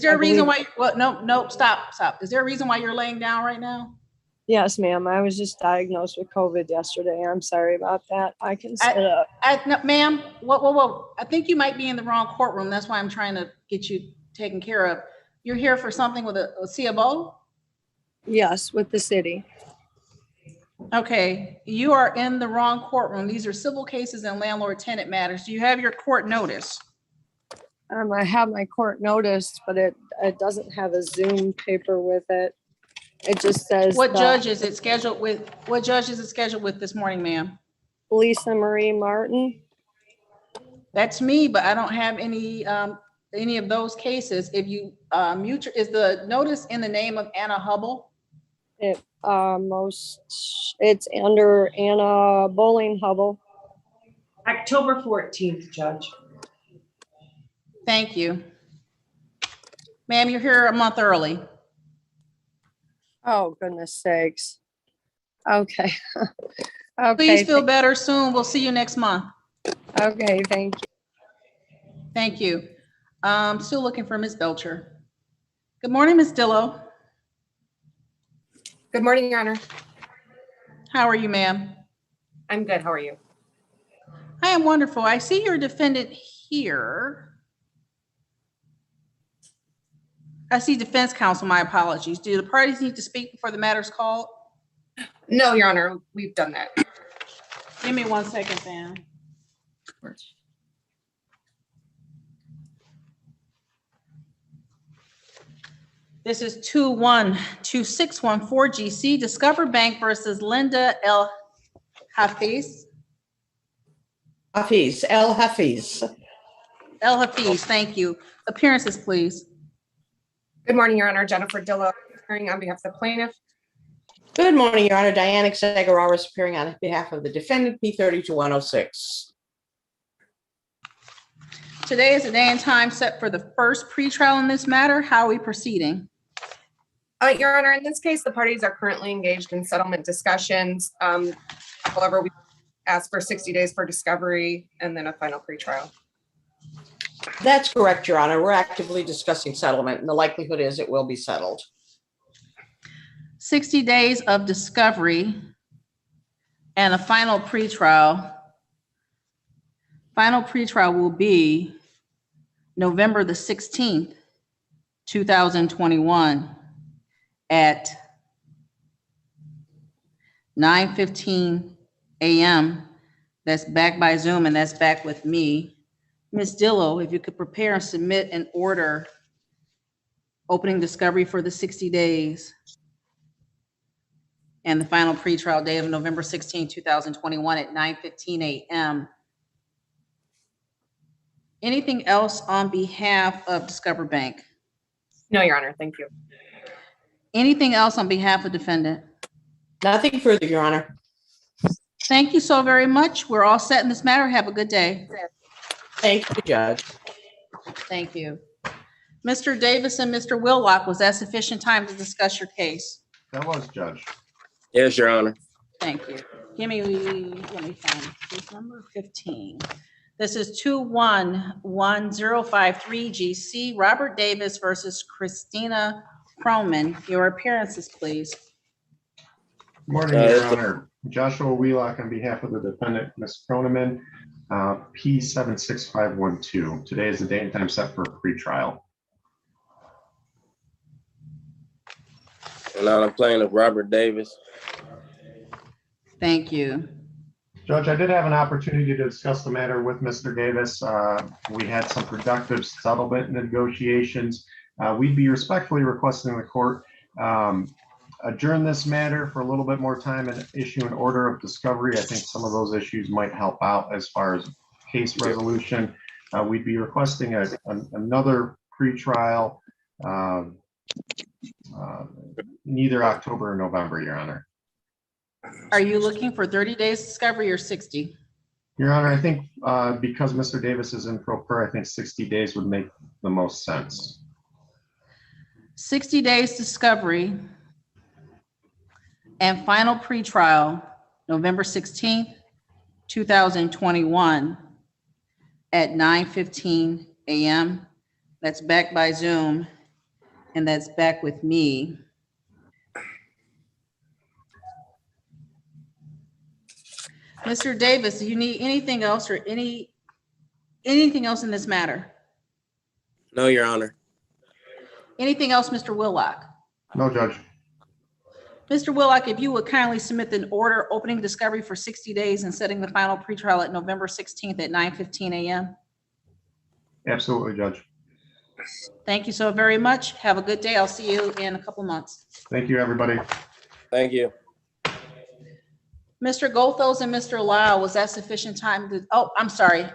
there I a reason believe- why, well, no, stop. Is there a reason why you're laying down right now? Yes, ma'am. I was just diagnosed with COVID yesterday. I'm sorry about that. I can sit up. No, ma'am, whoa. I think you might be in the wrong courtroom. That's why I'm trying to get you taken care of. You're here for something with a C of O? Yes, with the city. Okay, you are in the wrong courtroom. These are civil cases and landlord-tenant matters. Do you have your court notice? I have my court notice, but it doesn't have a Zoom paper with it. It just says. What that judge is it scheduled with? What judge is it scheduled with this morning, ma'am? Lisa Marie Martin. That's me, but I don't have any of those cases. If you is the notice in the name of Anna Hubble? It's under Anna Bowling Hubble. October 14th, Judge. Thank you. Ma'am, you're here a month early. Oh, goodness sakes. Okay. Okay. Please feel better soon. We'll see you next month. Okay, thank you. Thank you. Still looking for Ms. Belcher. Good morning, Ms. Dillow. Good morning, Your Honor. How are you, ma'am? I'm good. How are you? I am wonderful. I see your defendant here. I see defense counsel. My apologies. Do the parties need to speak before the matter's called? No, Your Honor. We've done that. Give me 1 second, ma'am. This is 2-1-2614 GC Discover Bank versus Linda L. Hafiz. El Hafiz. El Hafiz, thank you. Appearances, please. Good morning, Your Honor. Jennifer Dillow, appearing on behalf of the plaintiff. Good morning, Your Honor. Diana Xagarawis appearing on behalf of the defendant, P-32-106. Today is the day and time set for the first pretrial in this matter. How are we proceeding? Your Honor, in this case, the parties are currently engaged in settlement discussions. However, we ask for 60 days for discovery and then a final pretrial. That's correct, Your Honor. We're actively discussing settlement, and the likelihood is it will be settled. 60 days of discovery and a final pretrial. Final pretrial will be November the 16th, 2021 at 9:15 a.m. That's back by Zoom, and that's back with me. Ms. Dillo, if you could prepare and submit an order opening discovery for the 60 days and the final pretrial day of November 16, 2021 at 9:15 a.m. Anything else on behalf of Discover Bank? No, Your Honor, thank you. Anything else on behalf of defendant? Nothing further, Your Honor. Thank you so very much. We're all set in this matter. Have a good day. Thank you, Judge. Thank you. Mr. Davis and Mr. Willock, was that sufficient time to discuss your case? That was, Judge. Yes, Your Honor. Thank you. Let me find case number 15. This is 211053 GC, Robert Davis versus Christina Croman. Your appearances, please. Good morning, Your Honor. Joshua Wheelock on behalf of the defendant, Ms. Croneman, P76512. Today is the date and time set for a pretrial. And I'm Plaintiff Robert Davis. Thank you. Judge, I did have an opportunity to discuss the matter with Mr. Davis. We had some productive settlement negotiations. We'd be respectfully requesting the court adjourn this matter for a little bit more time and issue an order of discovery. I think some of those issues might help out as far as case resolution. We'd be requesting another pretrial in either October or November, Your Honor. Are you looking for 30 days discovery or 60? Your Honor, I think because Mr. Davis is in pro per, I think 60 days would make the most sense. 60 days discovery and final pretrial, November 16th, 2021 at 9:15 a.m. That's back by Zoom, and that's back with me. Mr. Davis, do you need anything else or anything else in this matter? No, Your Honor. Anything else, Mr. Willock? No, Judge. Mr. Willock, if you would kindly submit an order opening discovery for 60 days and setting the final pretrial at November 16th at 9:15 a.m. Absolutely, Judge. Thank you so very much. Have a good day. I'll see you in a couple months. Thank you, everybody. Thank you. Mr. Gothos and Mr. Lau, was that sufficient time to, oh, I'm sorry.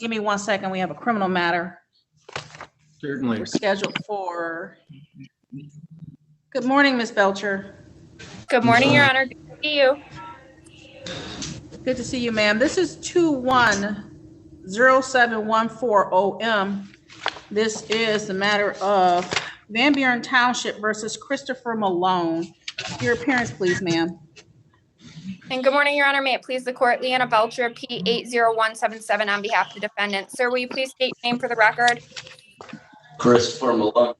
Give me 1 second. We have a criminal matter. Certainly. We're scheduled for. Good morning, Ms. Belcher. Good morning, Your Honor. Good to see you. Good to see you, ma'am. This is 210714OM. This is the matter of Van Buren Township versus Christopher Malone. Your appearance, please, ma'am. And good morning, Your Honor. May it please the court, Leanna Belcher, P80177 on behalf of the defendant. Sir, will you please state your name for the record? Christopher Malone.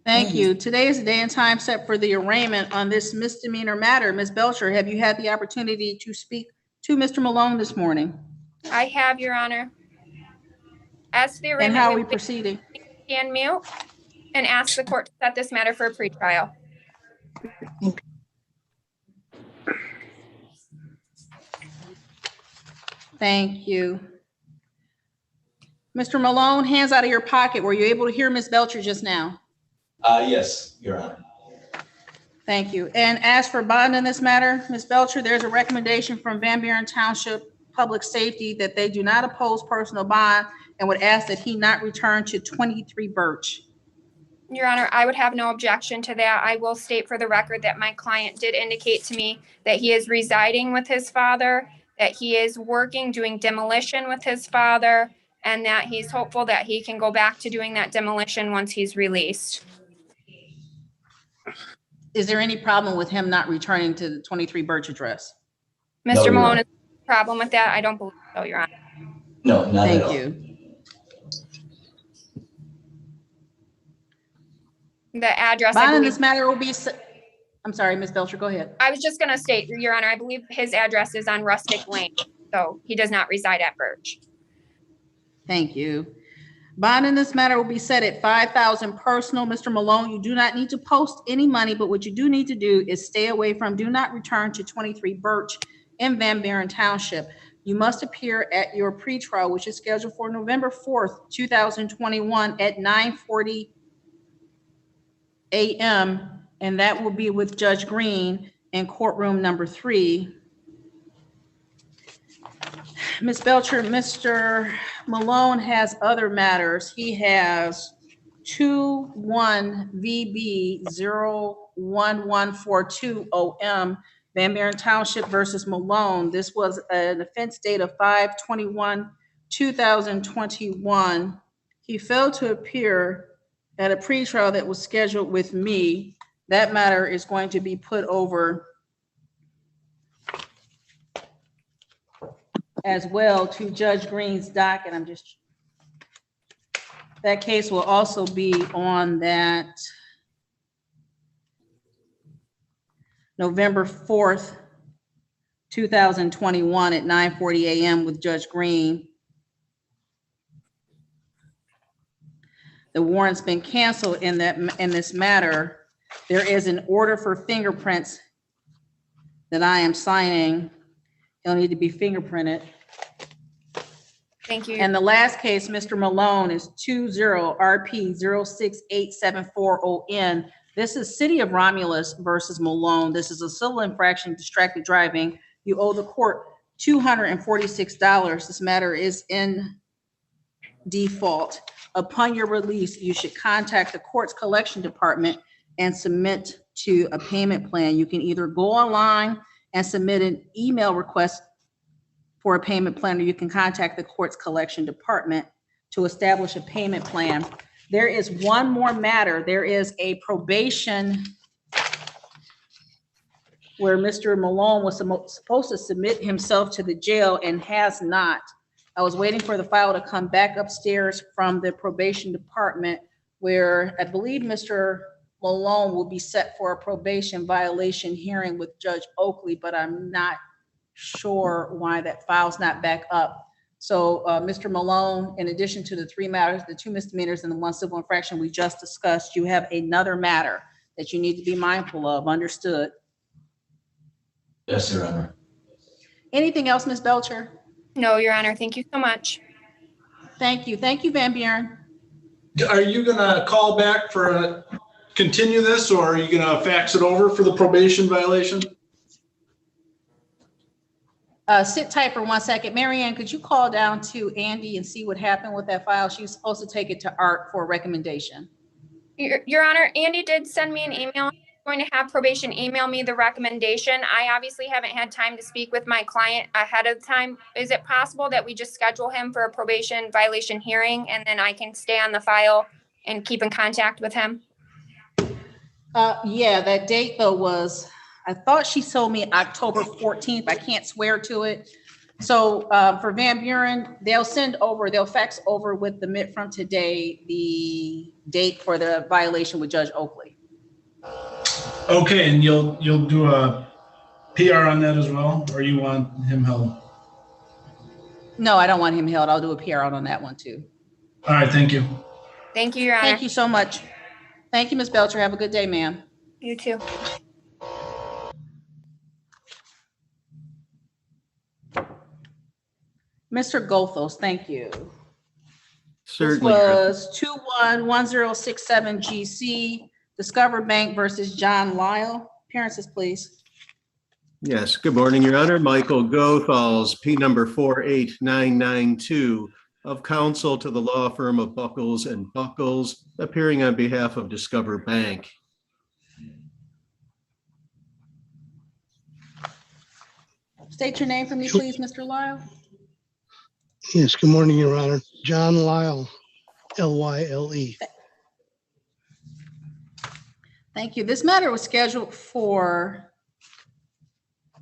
Thank you. Today is the day and time set for the arraignment on this misdemeanor matter. Ms. Belcher, have you had the opportunity to speak to Mr. Malone this morning? I have, Your Honor. As to the arraignment, And how are we proceeding? Stand mute and ask the court to set this matter for a pretrial. Thank you. Mr. Malone, hands out of your pocket. Were you able to hear Ms. Belcher just now? Yes, Your Honor. Thank you. And as for bond in this matter, Ms. Belcher, there's a recommendation from Van Buren Township Public Safety that they do not oppose personal bond and would ask that he not return to 23 Birch. Your Honor, I would have no objection to that. I will state for the record that my client did indicate to me that he is residing with his father, that he is working, doing demolition with his father, and that he's hopeful that he can go back to doing that demolition once he's released. Is there any problem with him not returning to the 23 Birch address? Mr. Malone, is there a problem with that? I don't believe so, Your Honor. No, not at all. Thank you. The address. Bond in this matter will be I'm sorry, Ms. Belcher, go ahead. I was just gonna state, Your Honor, I believe his address is on Rustic Lane, so he does not reside at Birch. Thank you. Bond in this matter will be set at $5,000 personal. Mr. Malone, you do not need to post any money, but what you do need to do is stay away from, do not return to 23 Birch in Van Buren Township. You must appear at your pretrial, which is scheduled for November 4th, 2021 at 9:40 a.m. And that will be with Judge Green in courtroom number 3. Ms. Belcher, Mr. Malone has other matters. He has 21VB01142OM, Van Buren Township versus Malone. This was an offense date of 5/21/2021. He failed to appear at a pretrial that was scheduled with me. That matter is going to be put over as well to Judge Green's docket. That case will also be on that November 4th, 2021 at 9:40 a.m. with Judge Green. The warrant's been canceled in this matter. There is an order for fingerprints that I am signing. It'll need to be fingerprinted. Thank you. And the last case, Mr. Malone, is 20RP068740N. This is City of Romulus versus Malone. This is a civil infraction, distracted driving. You owe the court $246. This matter is in default. Upon your release, you should contact the court's collection department and submit to a payment plan. You can either go online and submit an email request for a payment plan, or you can contact the court's collection department to establish a payment plan. There is one more matter. There is a probation where Mr. Malone was supposed to submit himself to the jail and has not. I was waiting for the file to come back upstairs from the probation department, where I believe Mr. Malone will be set for a probation violation hearing with Judge Oakley, but I'm not sure why that file's not back up. So Mr. Malone, in addition to the 3 matters, the 2 misdemeanors and the 1 civil infraction we just discussed, you have another matter that you need to be mindful of. Understood? Yes, Your Honor. Anything else, Ms. Belcher? No, Your Honor. Thank you so much. Thank you. Thank you, Van Buren. Are you gonna call back for continue this, or are you gonna fax it over for the probation violation? Sit tight for 1 second. Marianne, could you call down to Andy and see what happened with that file? She was supposed to take it to Art for a recommendation. Your Honor, Andy did send me an email. I'm going to have probation email me the recommendation. I obviously haven't had time to speak with my client ahead of time. Is it possible that we just schedule him for a probation violation hearing, and then I can stay on the file and keep in contact with him? Yeah, that date though was, I thought she told me October 14th. I can't swear to it. So for Van Buren, they'll fax over with the minute from today, the date for the violation with Judge Oakley. Okay, and you'll do a PR on that as well, or you want him held? No, I don't want him held. I'll do a PR on that one too. All right, thank you. Thank you, Your Honor. Thank you so much. Thank you, Ms. Belcher. Have a good day, ma'am. You too. Mr. Gothos, thank you. Certainly. This was 211067GC, Discover Bank versus John Lyle. Appearances, please. Yes, good morning, Your Honor. Michael Gothals, P number 48992, of counsel to the law firm of Buckles and Buckles, appearing on behalf of Discover Bank. State your name for me, please, Mr. Lyle. Yes, good morning, Your Honor. John Lyle, L-Y-L-E. Thank you. This matter was scheduled for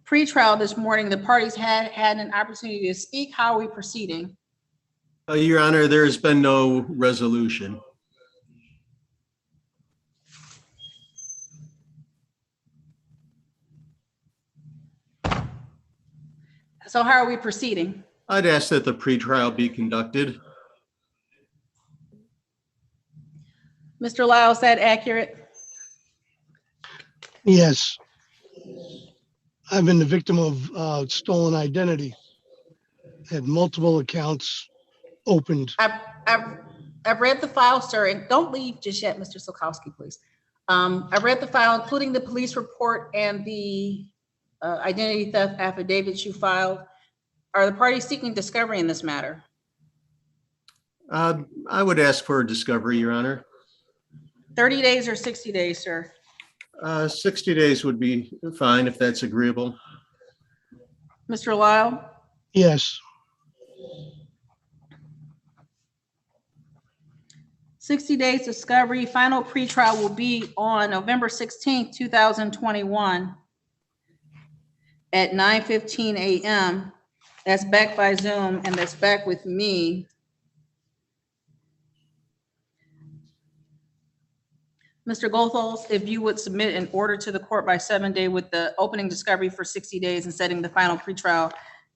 pre-trial this morning. The parties had an opportunity to speak. How are we proceeding? Your Honor, there has been no resolution. So how are we proceeding? I'd ask that the pretrial be conducted. Mr. Lyle, is that accurate? Yes. I've been the victim of stolen identity. Had multiple accounts opened. I've read the file, sir, and don't leave just yet, Mr. Sokowski, please. I've read the file, including the police report and the identity theft affidavits you filed. Are the parties seeking discovery in this matter? I would ask for a discovery, Your Honor. 30 days or 60 days, sir? 60 days would be fine if that's agreeable. Mr. Lyle? Yes. 60 days discovery. Final pretrial will be on November 16th, 2021 at 9:15 a.m. That's back by Zoom, and that's back with me. Mr. Goethals, if you would submit an order to the court by 7-day with the opening discovery for 60 days and setting the final pretrial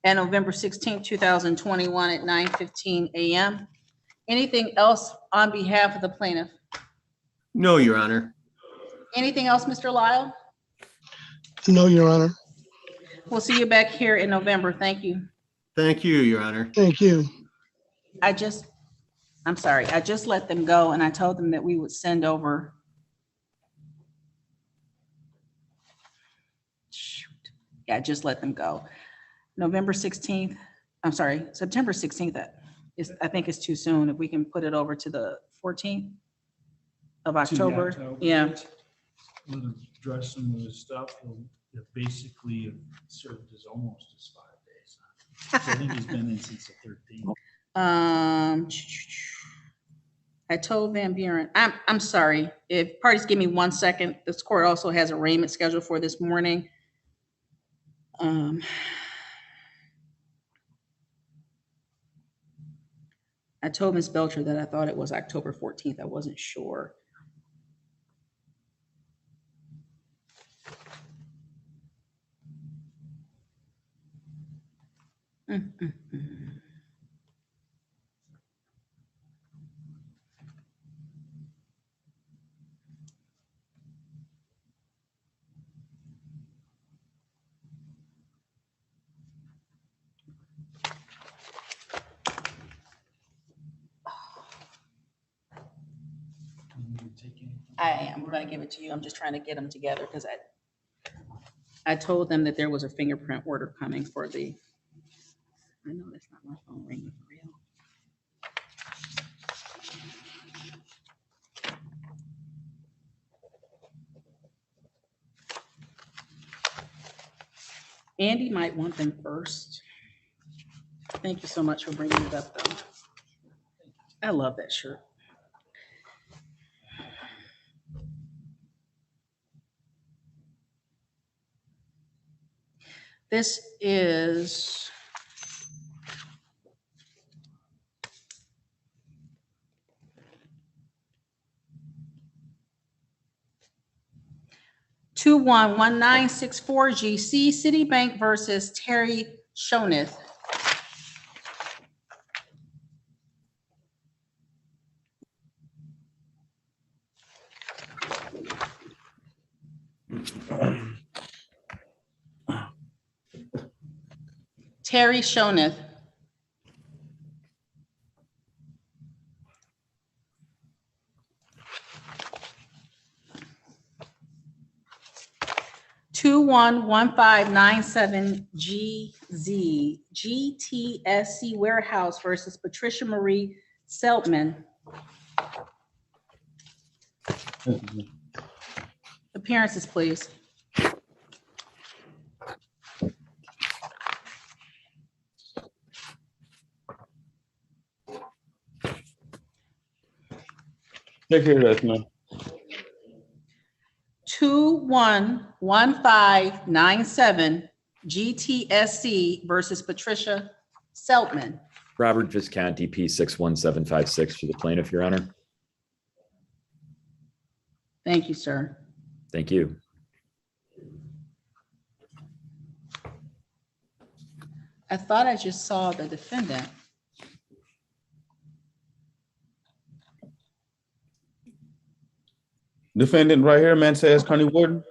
at November 16th, 2021 at 9:15 a.m. Anything else on behalf of the plaintiff? No, Your Honor. Anything else, Mr. Lyle? No, Your Honor. We'll see you back here in November. Thank you. Thank you, Your Honor. Thank you. I'm sorry, I just let them go and I told them that we would send over. Shoot. Yeah, I just let them go. November 16th, I'm sorry, September 16th I think it's too soon. If we can put it over to the 14th of October. Yeah. We'll address some of the stuff that basically served as almost as 5 days. So I think he's been in since the 13th. I told Van Buren, I'm sorry, if parties give me 1 second, this court also has arraignment scheduled for this morning. I told Ms. Belcher that I thought it was October 14th. I wasn't sure. I am going to give it to you. I'm just trying to get them together because I told them that there was a fingerprint order coming for the, I know that's not my phone ringing for real. Andy might want them first. Thank you so much for bringing it up, though. I love that shirt. This is two 11964 GC Citibank versus Terry Shoneth. Terry Shoneth. Two 11597 GZ GTSC Warehouse versus Patricia Marie Seltman. Appearances, please. Take care of that, man. 211597 GTSC versus Patricia Seltman. Robert Visconti, P61756 for the plaintiff, Your Honor. Thank you, sir. Thank you. I thought I just saw the defendant. Defendant right here, Mansell County Warden.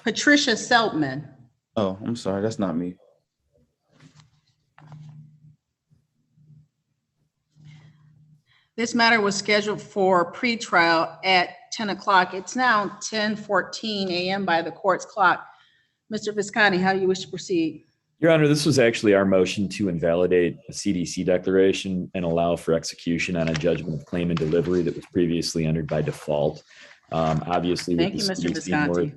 Patricia Seltman. Oh, I'm sorry, that's not me. This matter was scheduled for pretrial at 10 o'clock. It's now 10:14 a.m. by the court's clock. Mr. Visconti, how do you wish to proceed? Your Honor, this was actually our motion to invalidate a CDC declaration and allow for execution on a judgment of claim and delivery that was previously entered by default. Obviously, Thank you, Mr. Visconti.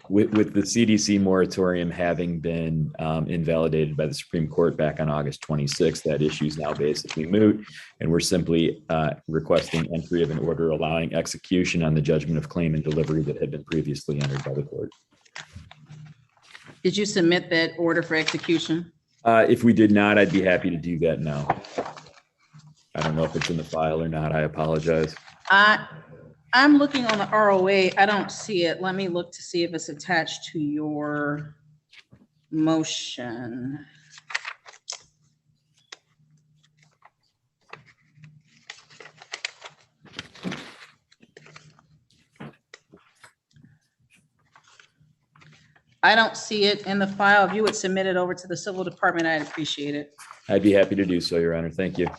With the CDC moratorium having been invalidated by the Supreme Court back on August 26th, that issue is now basically moot, and we're simply requesting entry of an order allowing execution on the judgment of claim and delivery that had been previously entered by the court. Did you submit that order for execution? If we did not, I'd be happy to do that now. I don't know if it's in the file or not. I apologize. I'm looking on the ROA. I don't see it. Let me look to see if it's attached to your motion. I don't see it in the file. If you would submit it over to the Civil Department, I'd appreciate it. I'd be happy to do so, Your Honor. Thank you.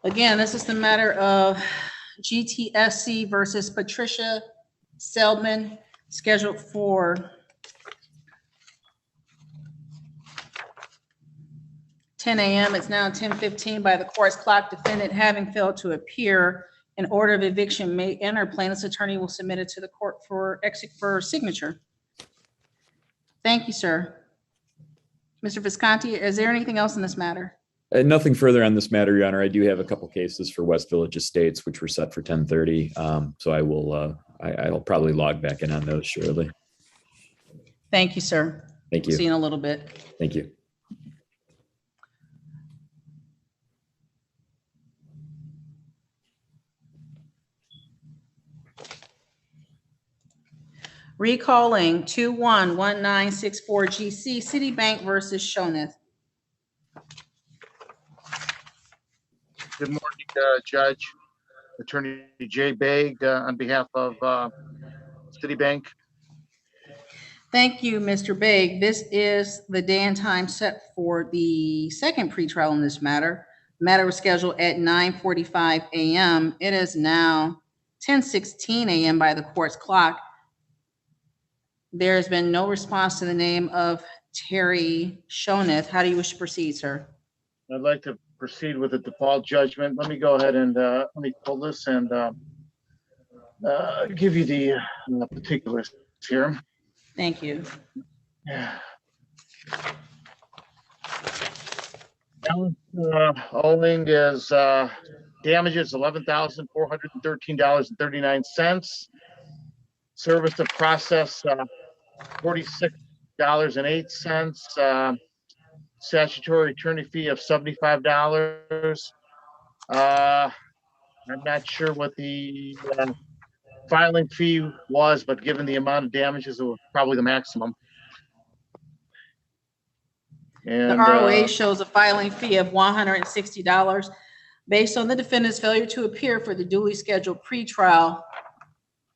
Again, this is the matter of GTSC versus Patricia Seldman, scheduled for (10 a.m.) It's now 10:15 by the court's clock. Defendant having failed to appear, an order of eviction may enter. Plaintiff's attorney will submit it to the court for signature. Thank you, sir. Mr. Visconti, is there anything else in this matter? Nothing further on this matter, Your Honor. I do have a couple cases for West Village Estates, which were set for 10:30. So I will, I'll probably log back in on those shortly. Thank you, sir. Thank you. See you in a little bit. Thank you. Recalling 211964 GC Citibank versus Shoneth. Good morning, Judge. Attorney Jay Begg on behalf of Citibank. Thank you, Mr. Begg. This is the day and time set for the second pretrial in this matter. The matter was scheduled at 9:45 a.m. It is now 10:16 a.m. by the court's clock. There has been no response to the name of Terry Shoneth. How do you wish to proceed, sir? I'd like to proceed with the default judgment. Let me go ahead and let me pull this and give you the particulars here. Thank you. Balance owing is damages $11,413.39. Service of process $46.08. Statutory attorney fee of $75. I'm not sure what the filing fee was, but given the amount of damages, it was probably the maximum. And the ROA shows a filing fee of $160 based on the defendant's failure to appear for the duly scheduled pretrial.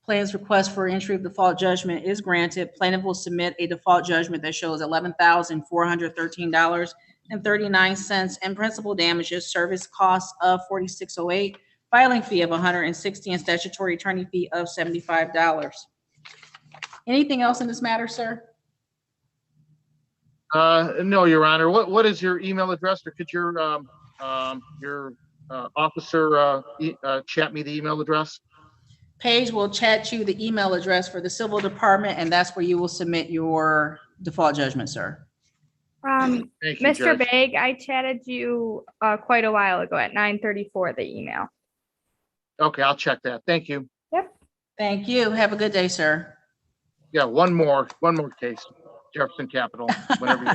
Plaintiff's request for entry of default judgment is granted. Plaintiff will submit a default judgment that shows $11,413.39 and principal damages, service costs of $46.08, filing fee of $160, and statutory attorney fee of $75. Anything else in this matter, sir? No, Your Honor. What is your email address, or could your officer chat me the email address? Paige will chat you the email address for the Civil Department, and that's where you will submit your default judgment, sir. Thank you, Mr. Judge. Begg, I chatted you quite a while ago at 9:34, the email. Okay, I'll check that. Thank you. Yep. Thank you. Have a good day, sir. Yeah, one more case, Jefferson Capital, whenever you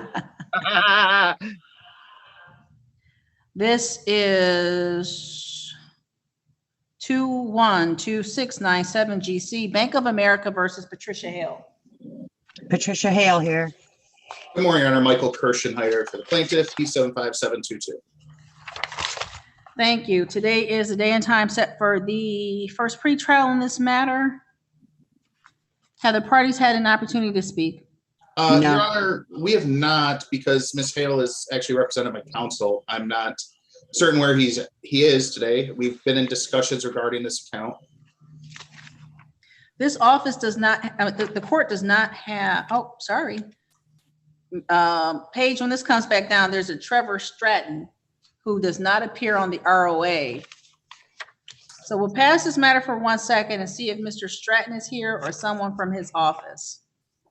This is 212697 GC, Bank of America versus Patricia Hale. Patricia Hale here. Good morning, Your Honor. Michael Kirschenheiter for the plaintiff, P75722. Thank you. Today is the day and time set for the first pretrial in this matter. Have the parties had an opportunity to speak? Your Honor, we have not, because Ms. Hale is actually represented by counsel. I'm not certain where he is today. We've been in discussions regarding this account. This office does not, the court does not have, oh, sorry. Paige, when this comes back down, there's a Trevor Stratton who does not appear on the ROA. So we'll pass this matter for 1 second and see if Mr. Stratton is here or someone from his office.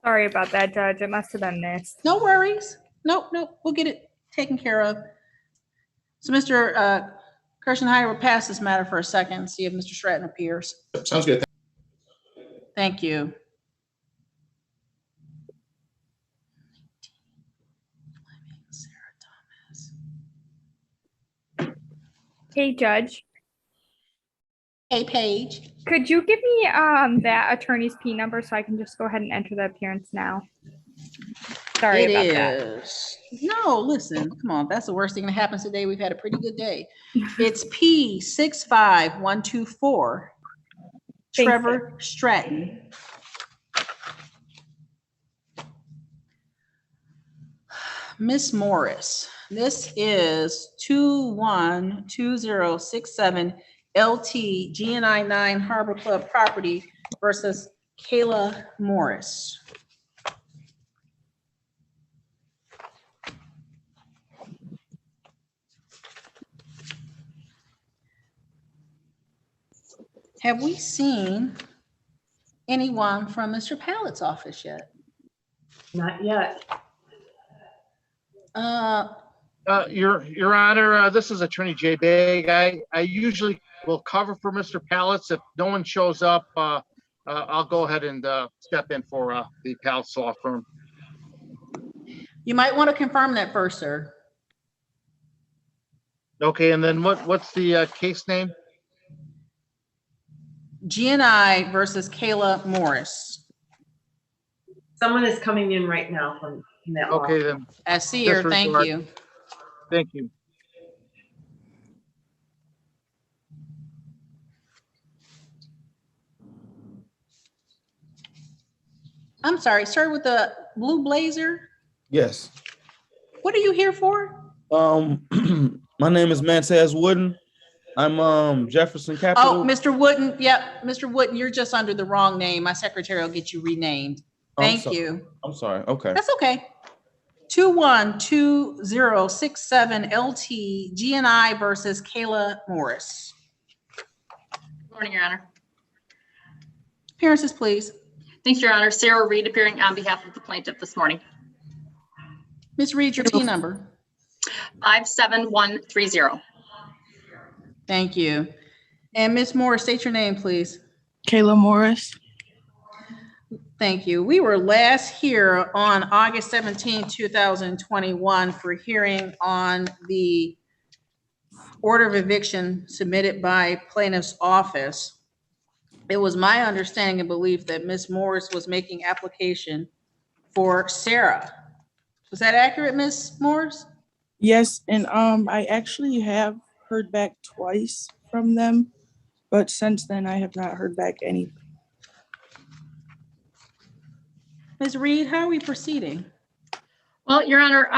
Sorry about that, Judge. It must have been missed. No worries. Nope, we'll get it taken care of. So Mr. Kirschenheiter will pass this matter for a second and see if Mr. Stratton appears. Sounds good. Thank you. Hey, Judge. Hey, Paige. Could you give me that attorney's P number so I can just go ahead and enter the appearance now? Sorry about that. No, listen, come on. That's the worst thing that happens today. We've had a pretty good day. It's P65124. Trevor Stratton. Miss Morris, this is 212067 LT GNI 9 Harbor Club property versus Kayla Morris. Have we seen anyone from Mr. Pallett's office yet? Not yet. Your Honor, this is Attorney Jay Bagg. I usually will cover for Mr. Pallett's. If no one shows up, I'll go ahead and step in for the Pallett's law firm. You might want to confirm that first, sir. Okay, and then what's the case name? GNI versus Kayla Morris. Someone is coming in right now from that. Okay, then. I see her. Thank you. Thank you. I'm sorry, sir, with the blue blazer. Yes. What are you here for? My name is Mantaz Wooden. I'm Jefferson Capital. Oh, Mr. Wooden. Yep, Mr. Wooden, you're just under the wrong name. My secretary will get you renamed. Thank you. I'm sorry. Okay. That's okay. 212067 LT GNI versus Kayla Morris. Good morning, Your Honor. Appearances, please. Thanks, Your Honor. Sarah Reed appearing on behalf of the plaintiff this morning. Ms. Reed, your T number. 57130. Thank you. And Ms. Morris, state your name, please. Kayla Morris. Thank you. We were last here on August 17, 2021 for hearing on the order of eviction submitted by plaintiff's office. It was my understanding and belief that Ms. Morris was making application for Sarah. Was that accurate, Ms. Morris? Yes, and I actually have heard back twice from them, but since then I have not heard back anything. Ms. Reed, how are we proceeding? Well, Your Honor,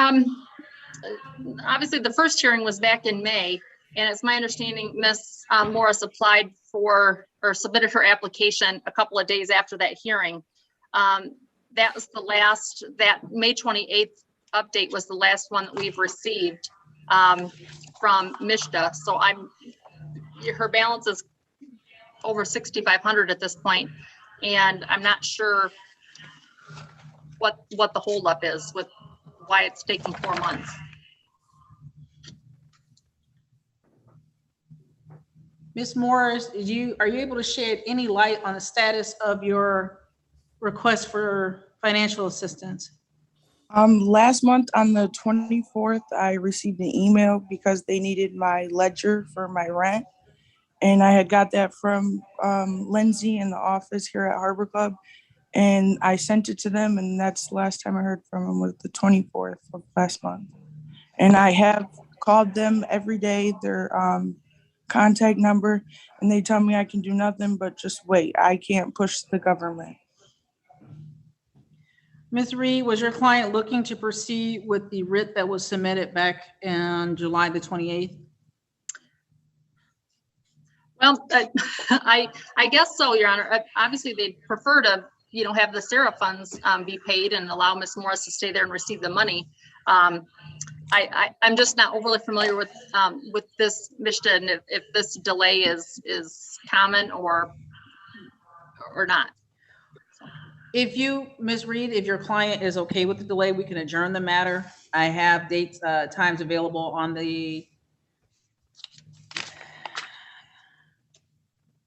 obviously the first hearing was back in May, and it's my understanding Ms. Morris applied for or submitted her application a couple of days after that hearing. That was the last, that May 28th update was the last one that we've received from MISHDA. So her balance is over 6,500 at this point, and I'm not sure what the holdup is with why it's taking 4 months. Ms. Morris, are you able to shed any light on the status of your request for financial assistance? Last month on the 24th, I received an email because they needed my ledger for my rent. And I had got that from Lindsay in the office here at Harbor Club. And I sent it to them, and that's the last time I heard from them was the 24th of last month. And I have called them every day, their contact number, and they tell me I can do nothing but just wait. I can't push the government. Ms. Reed, was your client looking to proceed with the writ that was submitted back on July the 28th? Well, I guess so, Your Honor. Obviously, they'd prefer to, have the SARA funds be paid and allow Ms. Morris to stay there and receive the money. I'm just not overly familiar with this, Mishta, and if this delay is common or not. If you, Ms. Reed, if your client is okay with the delay, we can adjourn the matter. I have dates, times available on the,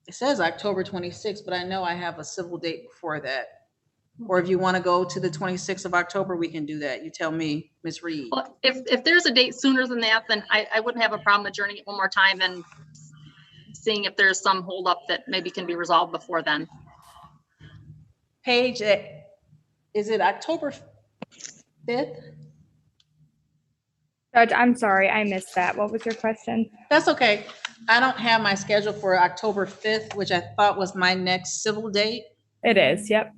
it says October 26th, but I know I have a civil date before that. Or if you want to go to the 26th of October, we can do that. You tell me, Ms. Reed. Well, if there's a date sooner than that, then I wouldn't have a problem adjourning it one more time and seeing if there's some holdup that maybe can be resolved before then. Paige, is it October 5th? Judge, I'm sorry, I missed that. What was your question? That's okay. I don't have my schedule for October 5th, which I thought was my next civil date. It is, yep.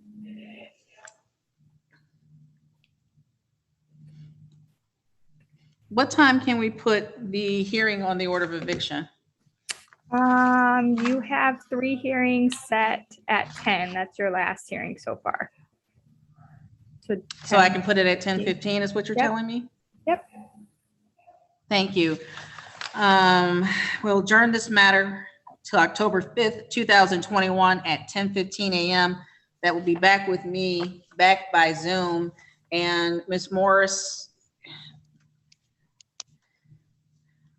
What time can we put the hearing on the order of eviction? You have 3 hearings set at 10. That's your last hearing so far. So I can put it at 10:15 is what you're Yep. telling me? Yep. Thank you. We'll adjourn this matter to October 5th, 2021 at 10:15 a.m. That will be back with me, back by Zoom. And Ms. Morris,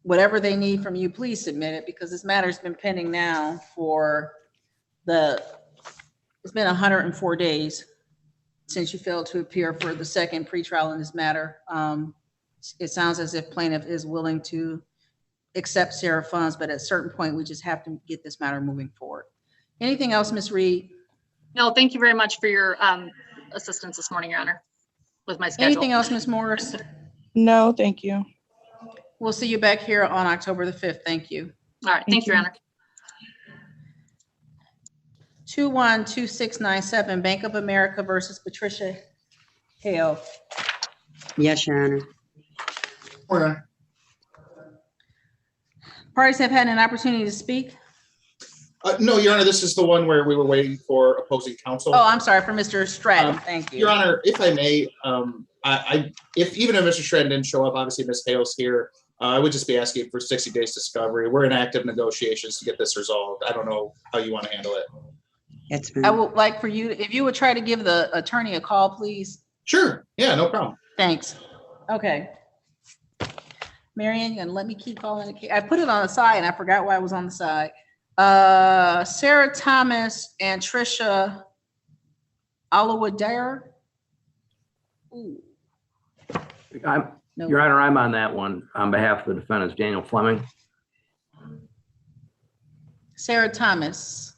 whatever they need from you, please submit it because this matter's been pending now for it's been 104 days since you failed to appear for the second pretrial in this matter. It sounds as if plaintiff is willing to accept SARA funds, but at a certain point, we just have to get this matter moving forward. Anything else, Ms. Reed? No, thank you very much for your assistance this morning, Your Honor, with my schedule. Anything else, Ms. Morris? No, thank you. We'll see you back here on October the 5th. Thank you. All right, thank you, Your Honor. 212697 Bank of America versus Patricia Hale. Yes, Your Honor. Morning. Parties have had an opportunity to speak. No, Your Honor, this is the one where we were waiting for opposing counsel. Oh, I'm sorry, for Mr. Stratton. Thank you. Your Honor, if I may, even if Mr. Stratton didn't show up, obviously Ms. Hale's here. I would just be asking for 60 days discovery. We're in active negotiations to get this resolved. I don't know how you want to handle it. I would like for you, if you would try to give the attorney a call, please. Sure. Yeah, no problem. Thanks. Okay. Marion, and let me keep calling it. I put it on the side and I forgot why it was on the side. Sarah Thomas and Trisha Alawadare. Your Honor, I'm on that one on behalf of the defendants, Daniel Fleming. Sarah Thomas.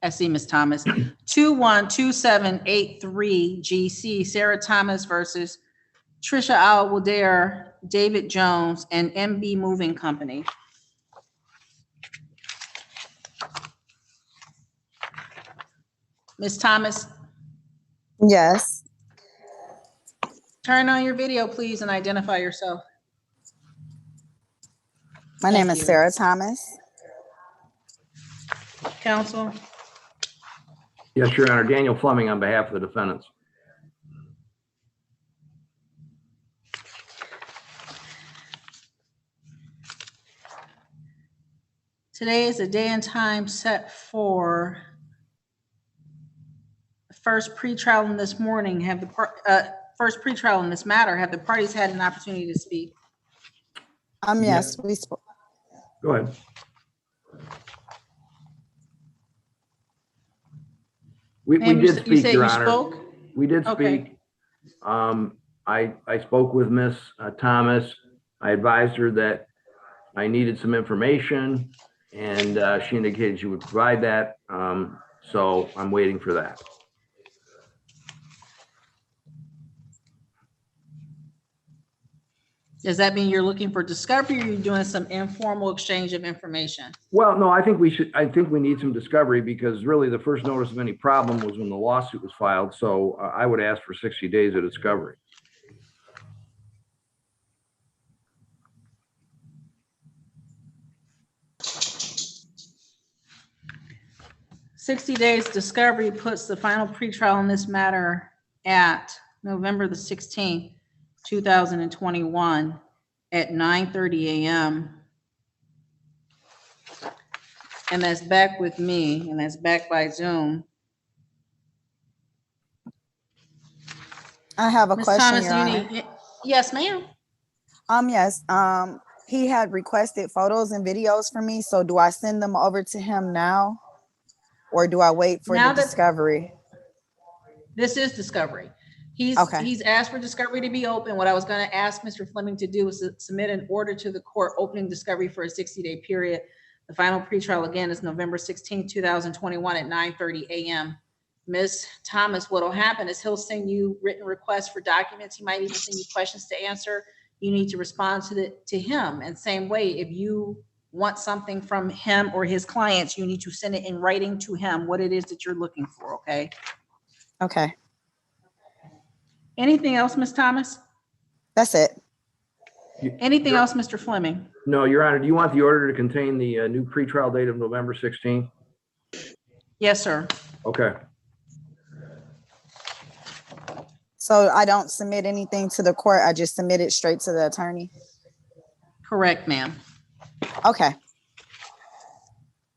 I see Ms. Thomas. 212783 GC, Sarah Thomas versus Trisha Alawadare, David Jones, and MB Moving Company. Ms. Thomas, Yes. turn on your video, please, and identify yourself. My name Thank is you. Sarah Thomas. Counsel, Yes, Your Honor, Daniel Fleming on behalf of the defendants. today is a day and time set for the first pretrial in this morning. Have the first pretrial in this matter. Have the parties had an opportunity to speak? Yes, we spoke. Go ahead. We Ma'am, did you speak, said Your you Honor. spoke? We did Okay. speak. I spoke with Miss Thomas. I advised her that I needed some information, and she indicated she would provide that. So I'm waiting for that. Does that mean you're looking for discovery, or you're doing some informal exchange of information? Well, no, I think we need some discovery, because really the first notice of any problem was when the lawsuit was filed. So I would ask for 60 days of discovery. "60 days discovery puts the final pretrial in this matter at November the 16th, 2021 at 9:30 a.m. And that's back with me, and that's back by Zoom. I have a Ms. question, Thomas, Your you Honor. need, yes, ma'am. Yes, he had requested photos and videos for me, so do I send them over to him now? Or do I wait for Now the that- discovery? This is discovery. Okay. He's asked for discovery to be open. What I was going to ask Mr. Fleming to do was to submit an order to the court opening discovery for a 60-day period. The final pretrial again is November 16, 2021 at 9:30 a.m. Ms. Thomas, what will happen is he'll send you written requests for documents. He might even send you questions to answer. You need to respond to him. And same way, if you want something from him or his clients, you need to send it in writing to him, what it is that you're looking for, okay? Okay, Anything else, Ms. Thomas? that's it. Anything else, Mr. Fleming? No, Your Honor, do you want the order to contain the new pretrial date of November 16th? Yes, sir. Okay. So I don't submit anything to the court, I just submit it straight to the attorney? Correct, ma'am. Okay.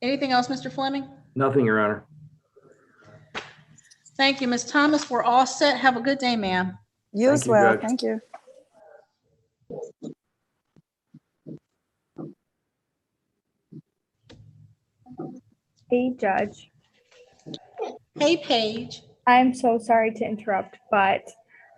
Anything else, Mr. Fleming? Nothing, Your Honor. Thank you, Ms. Thomas. We're all set. Have a good day, ma'am. You as Thank you, well, Judge. thank you. Hey, Judge. Hey, Paige. I'm so sorry to interrupt, but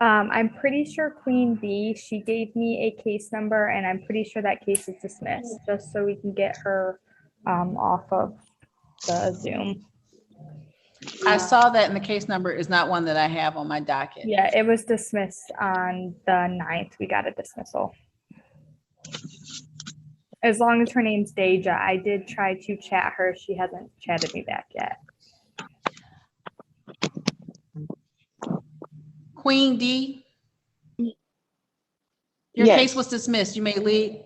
I'm pretty sure Queen B, she gave me a case number, and I'm pretty sure that case is dismissed, just so we can get her off of the Zoom. I saw that, and the case number is not one that I have on my docket. Yeah, it was dismissed on the 9th. We got a dismissal. As long as her name's Deja. I did try to chat her. She hasn't chatted me back yet. Queen D. Your Yes. case was dismissed. You may leave.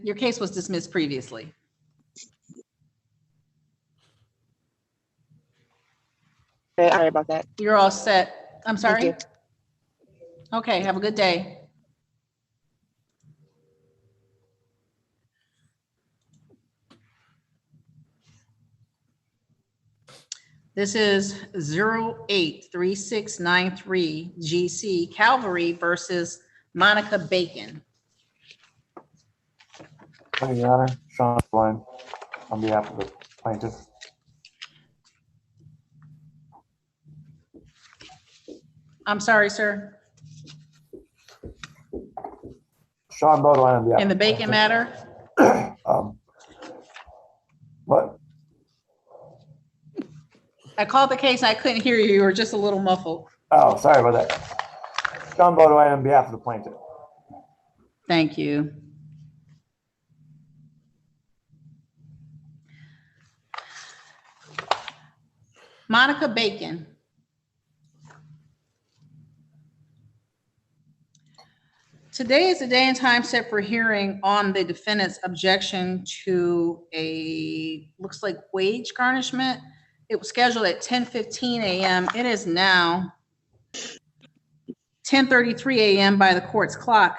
Your case was dismissed previously. Sorry about that. You're all set. I'm sorry. Thank you. Okay, have a good day. This is 083693 GC Calvary versus Monica Bacon. Thank you, Your Honor. Sean Blind on behalf of the plaintiff. I'm sorry, sir. Sean Bodwine on behalf. In the of Bacon plaintiff. matter? What? I called the case. I couldn't hear you. You were just a little muffled. Oh, sorry about that. Sean Bodwine on behalf of the plaintiff. Thank you. Monica Bacon. Today is the day and time set for hearing on the defendant's objection to a, looks like wage garnishment. It was scheduled at 10:15 a.m. It is now 10:33 a.m. by the court's clock.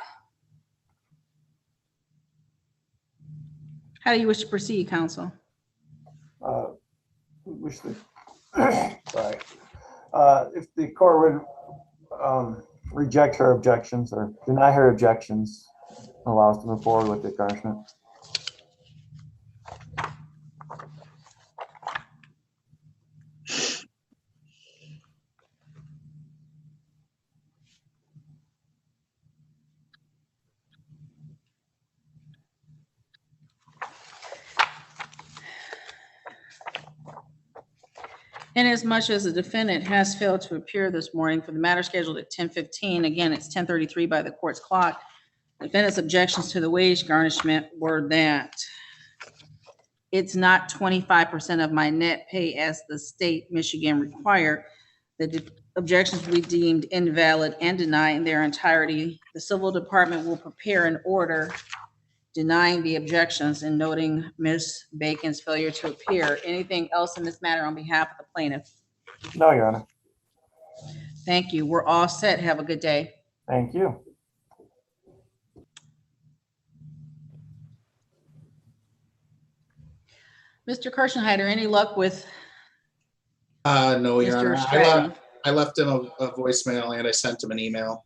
How do you wish to proceed, counsel? Wish to, sorry. If the court would reject her objections or deny her objections, allow us to move forward with the garnishment. Inasmuch as the defendant has failed to appear this morning for the matter scheduled at 10:15, again, it's 10:33 by the court's clock. Defendant's objections to the wage garnishment were that it's not 25% of my net pay as the state Michigan required. The objections will be deemed invalid and denied in their entirety. The civil department will prepare an order denying the objections and noting Ms. Bacon's failure to appear. Anything else in this matter on behalf of the plaintiff? No, Your Honor. Thank you. We're all set. Have a good day. Thank you. Mr. Kirschenheiter, any luck with No, Your Mr. Honor. Stratton? I left him a voicemail and I sent him an email.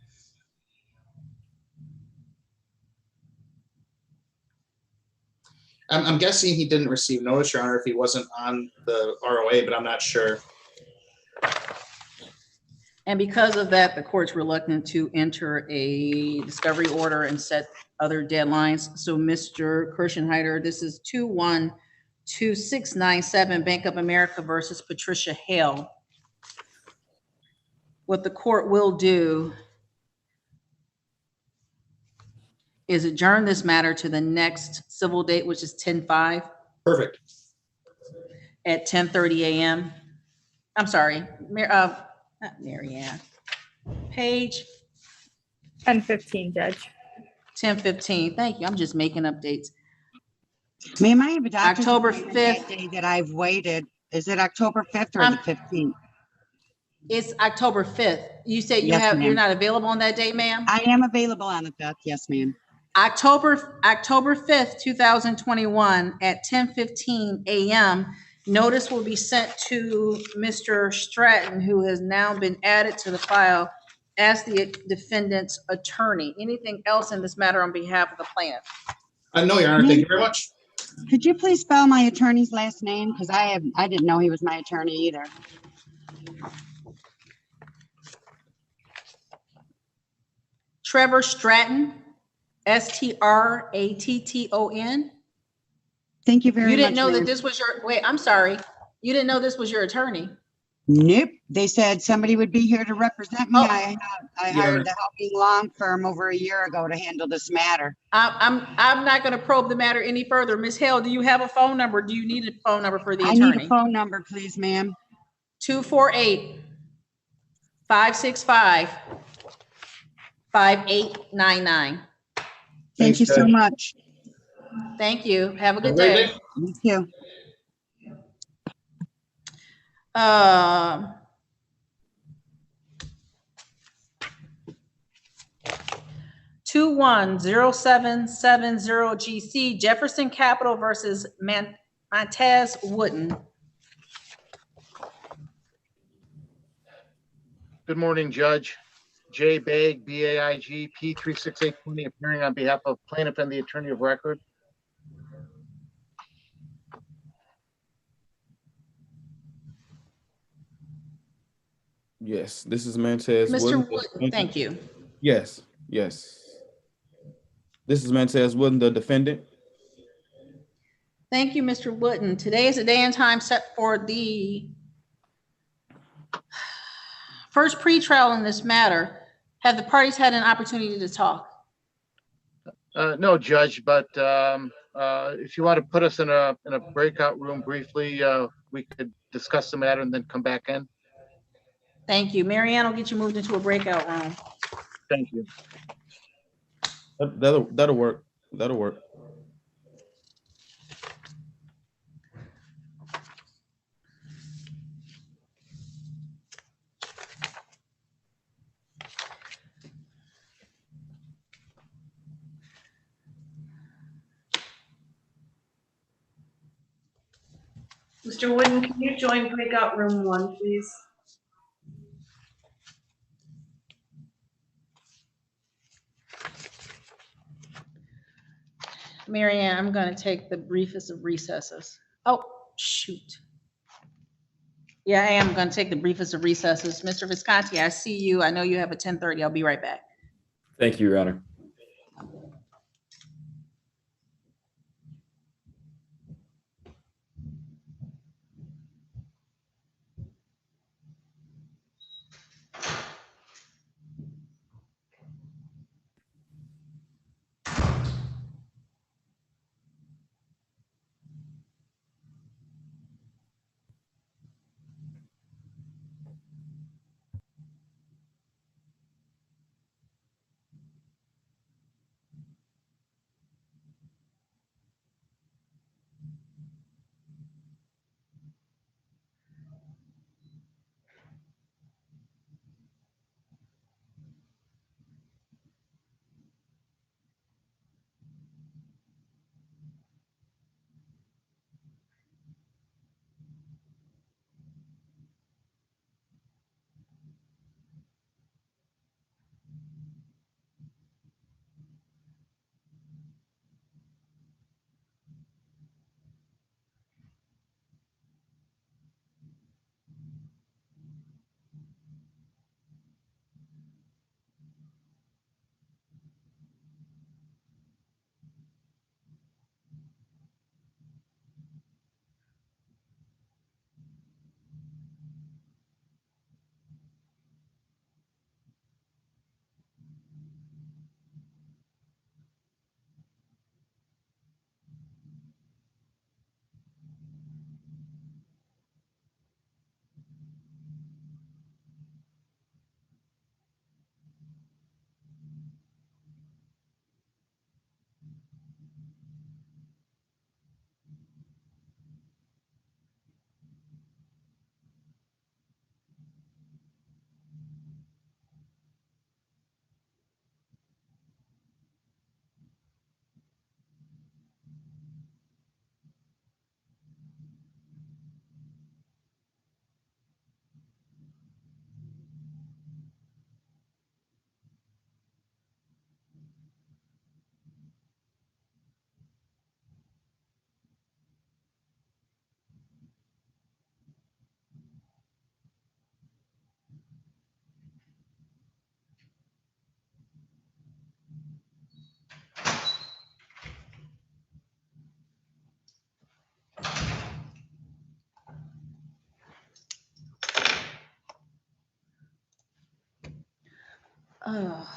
I'm guessing he didn't receive notice, Your Honor, if he wasn't on the ROA, but I'm not sure. And because of that, the court's reluctant to enter a discovery order and set other deadlines. So Mr. Kirschenheiter, this is 212697 Bank of America versus Patricia Hale. What the court will do is adjourn this matter to the next civil date, which is 10/5. Perfect. At 10:30 a.m. I'm sorry, not Mary Ann. Page 10:15, Judge. 10:15. Thank you. I'm just making up dates. Ma'am, I have a doctor's October appointment that 5th. day that I've waited. Is it October 5th or the 15th? It's October 5th. You said Yes, you're ma'am. not available on that day, ma'am? I am available on the 5th. Yes, ma'am. October 5th, 2021 at 10:15 a.m. Notice will be sent to Mr. Stratton, who has now been added to the file as the defendant's attorney. Anything else in this matter on behalf of the plaintiff? No, Your Honor. Thank you very much. Could you please spell my attorney's last name? Because I didn't know he was my attorney either. Trevor Stratton, Stratton. Thank you very much. You didn't know that ma'am. this was your, wait, I'm sorry. You didn't know this was your attorney? Nope. They said somebody would be here to represent me. Oh. I hired the Helping Long firm over a year ago to handle this matter. I'm not going to probe the matter any further. Ms. Hale, do you have a phone number? Do you need a phone number for the I attorney? need a phone number, please, ma'am. 248-565-5899. Thank you so much. Thank you. Have a good Have a great day. day. Thank you. 210770 GC Jefferson Capital versus Montez Wooden. Good morning, Judge. J. Baig, B-A-I-G, P36820, appearing on behalf of plaintiff and the attorney of record. Yes, this is Montez Mr. Wooden. Wooden, thank you. Yes, yes. This is Montez Wooden, the defendant. Thank you, Mr. Wooden. Today is a day and time set for the first pretrial in this matter. Have the parties had an opportunity to talk? No, Judge, but if you want to put us in a breakout room briefly, we could discuss the matter and then come back in. Thank you. Mary Ann will get you moved into a breakout room. Thank you. That'll work. That'll work. Mr. Wooden, can you join breakout room 1, please? Mary Ann, I'm going to take the briefest of recesses. Oh, shoot. Yeah, I am going to take the briefest of recesses. Mr. Visconti, I see you. I know you have a 10:30. I'll be right back. Thank you, Your Honor. Oh.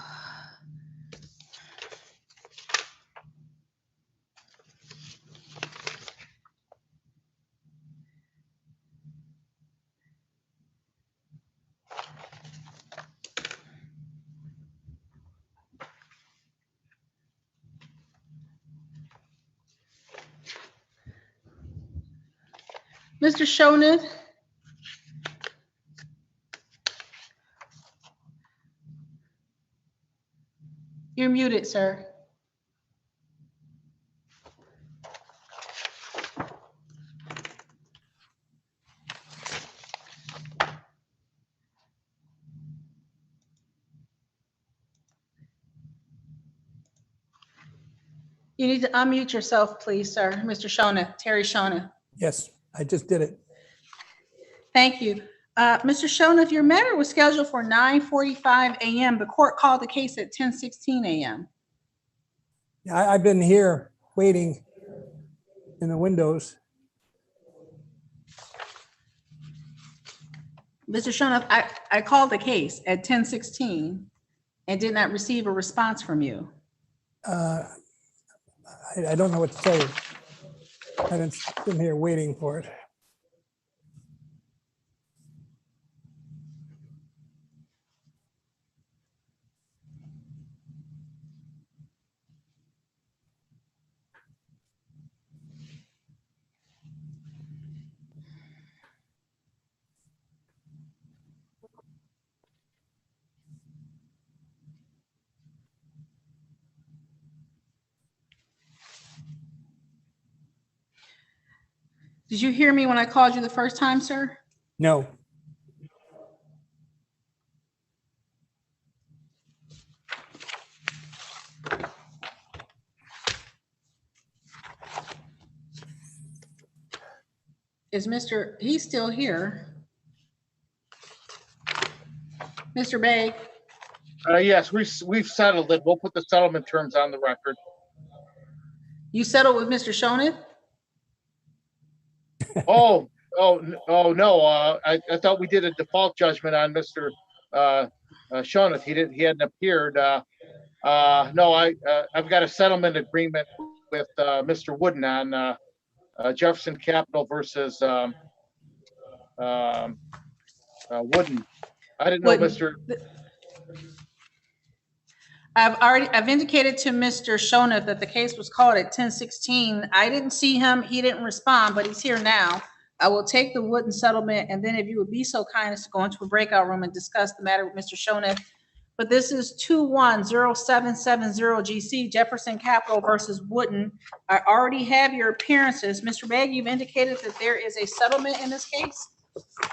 Mr. Shonin? You're muted, sir. You need to unmute yourself, please, sir. Mr. Shona, Terry Shona. Yes, I just did it. Thank you. Mr. Shona, if your matter was scheduled for 9:45 a.m., the court called the case at 10:16 a.m. Yeah, I've been here waiting in the windows. Mr. Shona, I called the case at 10:16 and did not receive a response from you. I don't know what to tell you. I've been here waiting for it. Did you hear me when I called you the first time, sir? No. He's still here. Mr. Bay, Yes, we've settled it. We'll put the settlement terms on the record. you settled with Mr. Shona? Oh, no, I thought we did a default judgment on Mr. Shoneth. He hadn't appeared. No, I've got a settlement agreement with Mr. Wooden on Jefferson Capital versus Wooden. I didn't know Wooden. Mr. I've indicated to Mr. Shona that the case was called at 10:16. I didn't see him. He didn't respond, but he's here now. I will take the Wooden settlement, and then if you would be so kind as to go into a breakout room and discuss the matter with Mr. Shona. But this is 210770 GC Jefferson Capital versus Wooden. I already have your appearances. Mr. Begg, you've indicated that there is a settlement in this case?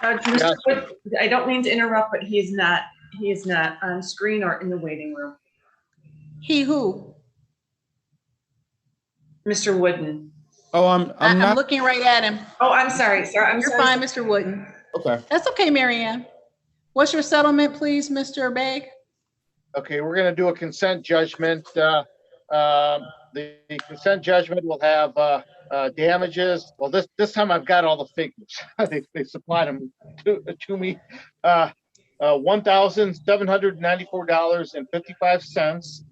Mr. Wood, I don't mean to interrupt, but he is not on screen or in the waiting room. He who? Mr. Wooden. Oh, I'm not looking right at him. Oh, I'm sorry, sir. You're fine, Mr. Wooden. okay. That's okay, Marianne. What's your settlement, please, Mr. Begg? Okay, we're gonna do a consent judgment. The consent judgment will have damages. Well, this time I've got all the figures. They supplied them to me. $1,794.55.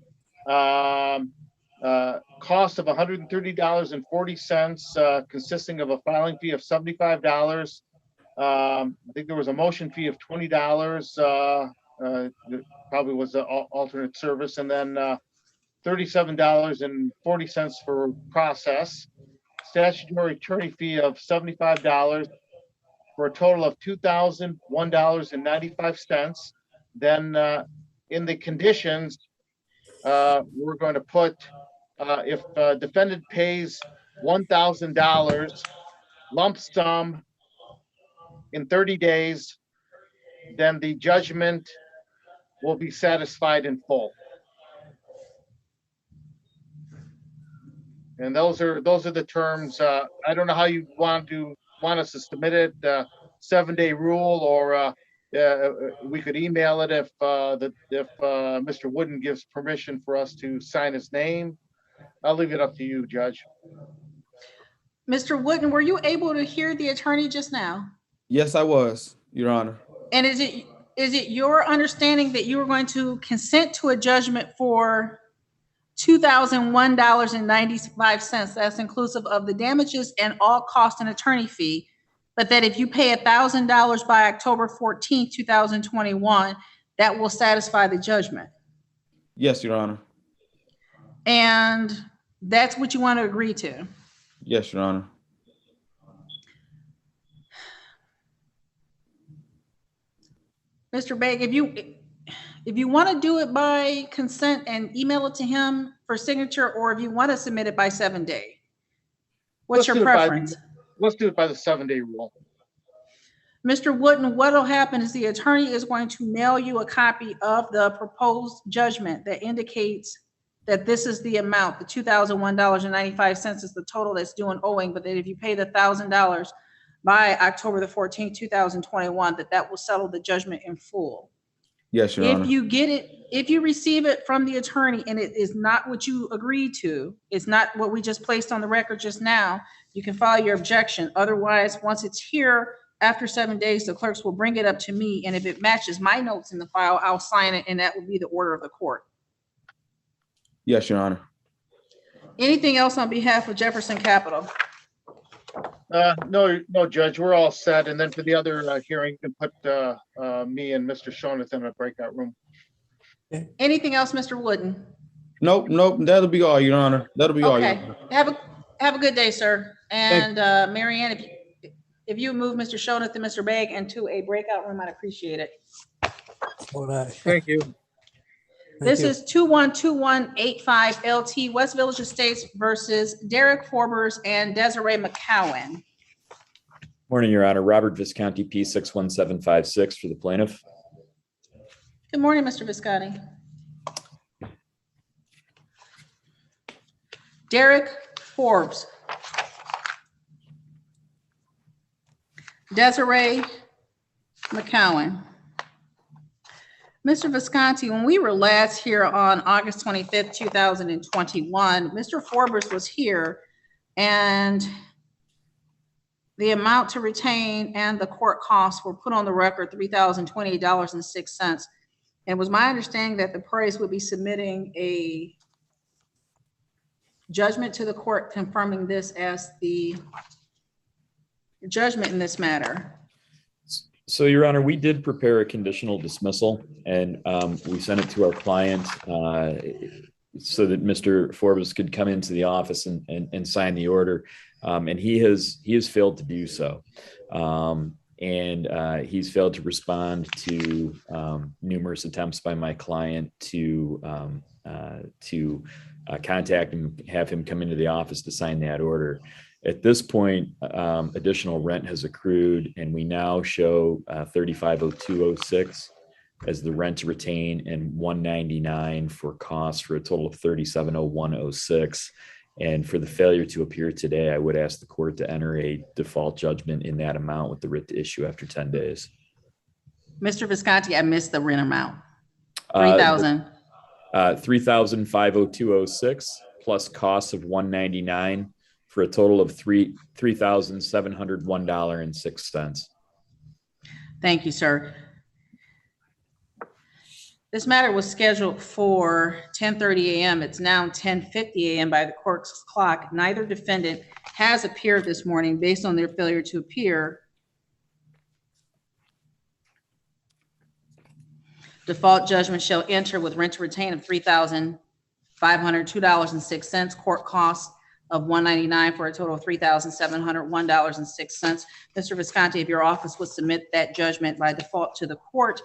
Cost of $130.40, consisting of a filing fee of $75. I think there was a motion fee of $20. Probably was the alternate service, and then $37.40 for process. Statutory attorney fee of $75 for a total of $2,001.95. Then in the conditions, we're going to put if defendant pays $1,000 lump sum in 30 days, then the judgment will be satisfied in full. And those are the terms. I don't know how you want us to submit it, 7-day rule, or we could email it if Mr. Wooden gives permission for us to sign his name. I'll leave it up to you, Judge. Mr. Wooden, were you able to hear the attorney just now? Yes, I was, Your Honor. And is is it your understanding that you are going to consent to a judgment for $2,001.95? That's inclusive of the damages and all cost and attorney fee. But that if you pay $1,000 by October 14th, 2021, that will satisfy the judgment. Yes, Your Honor. And that's what you want to agree to. Yes, Your Honor. Mr. Begg, if you want to do it by consent and email it to him for signature, or if you want to submit it by 7 day, what's your preference? Let's do it by the 7-day rule. Mr. Wooden, what'll happen is the attorney is going to mail you a copy of the proposed judgment that indicates that this is the amount, the $2,001.95 is the total that's due and owing, but that if you pay the $1,000 by October the 14th, 2021, that will settle the judgment in full. Yes, Your Honor. If you get it, if you receive it from the attorney and it is not what you agreed to, it's not what we just placed on the record just now, you can file your objection. Otherwise, once it's here, after 7 days, the clerks will bring it up to me, and if it matches my notes in the file, I'll sign it, and that will be the order of the court. Yes, Your Honor. Anything else on behalf of Jefferson Capital? No, Judge, we're all set. And then for the other hearing, you can put me and Mr. Shoneth in a breakout room. Anything else, Mr. Wooden? Nope. That'll be all, Your Honor. That'll be all. Your Okay. Honor. Have a good day, sir. And Mary Ann, if you move Mr. Shoneth and Mr. Begg into a breakout room, I'd appreciate it. Thank you. This is 212185 LT West Village Estates versus Derek Forbes and Desiree McCowan. Morning, Your Honor. Robert Visconti, P61756 for the plaintiff. Good morning, Mr. Visconti. Derek Forbes. Desiree McCowan. Mr. Visconti, when we were last here on August 25th, 2021, Mr. Forbes was here, and the amount to retain and the court costs were put on the record, $3,028.06. And it was my understanding that the parties would be submitting a judgment to the court confirming this as the judgment in this matter. So, Your Honor, we did prepare a conditional dismissal, and we sent it to our client so that Mr. Forbes could come into the office and sign the order. And he has failed to do so. And he's failed to respond to numerous attempts by my client to contact him, have him come into the office to sign that order. At this point, additional rent has accrued, and we now show 350206 as the rent to retain and 199 for costs, for a total of 370106. And for the failure to appear today, I would ask the court to enter a default judgment in that amount with the writ to issue after 10 days. Mr. Visconti, I missed the rent amount. 3,000. 3,50206 plus costs of 199 for a total of $3,701.06. Thank you, sir. This matter was scheduled for 10:30 a.m. It's now 10:50 a.m. by the court's clock. Neither defendant has appeared this morning based on their failure to appear. Default judgment shall enter with rent to retain of $3,502.06, court costs of $199 for a total of $3,701.06. Mr. Visconti, if your office would submit that judgment by default to the court,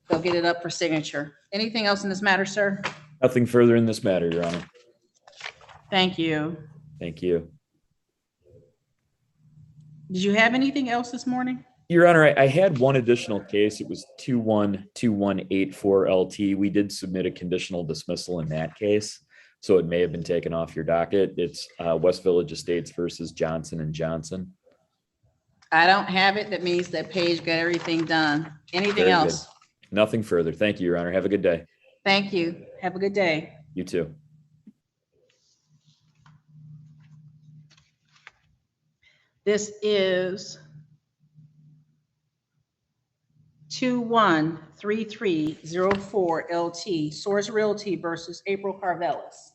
they'll get it up for signature. Anything else in this matter, sir? Nothing further in this matter, Your Honor. Thank you. Thank you. Did you have anything else this morning? Your Honor, I had one additional case. It was 212184 LT. We did submit a conditional dismissal in that case, so it may have been taken off your docket. It's West Village Estates versus Johnson and Johnson. I don't have it. That means that Paige got everything done. Anything Very else? good. Nothing further. Thank you, Your Honor. Have a good day. Thank you. Have a good day. You too. This is 213304 LT, Source Realty versus April Carvelis.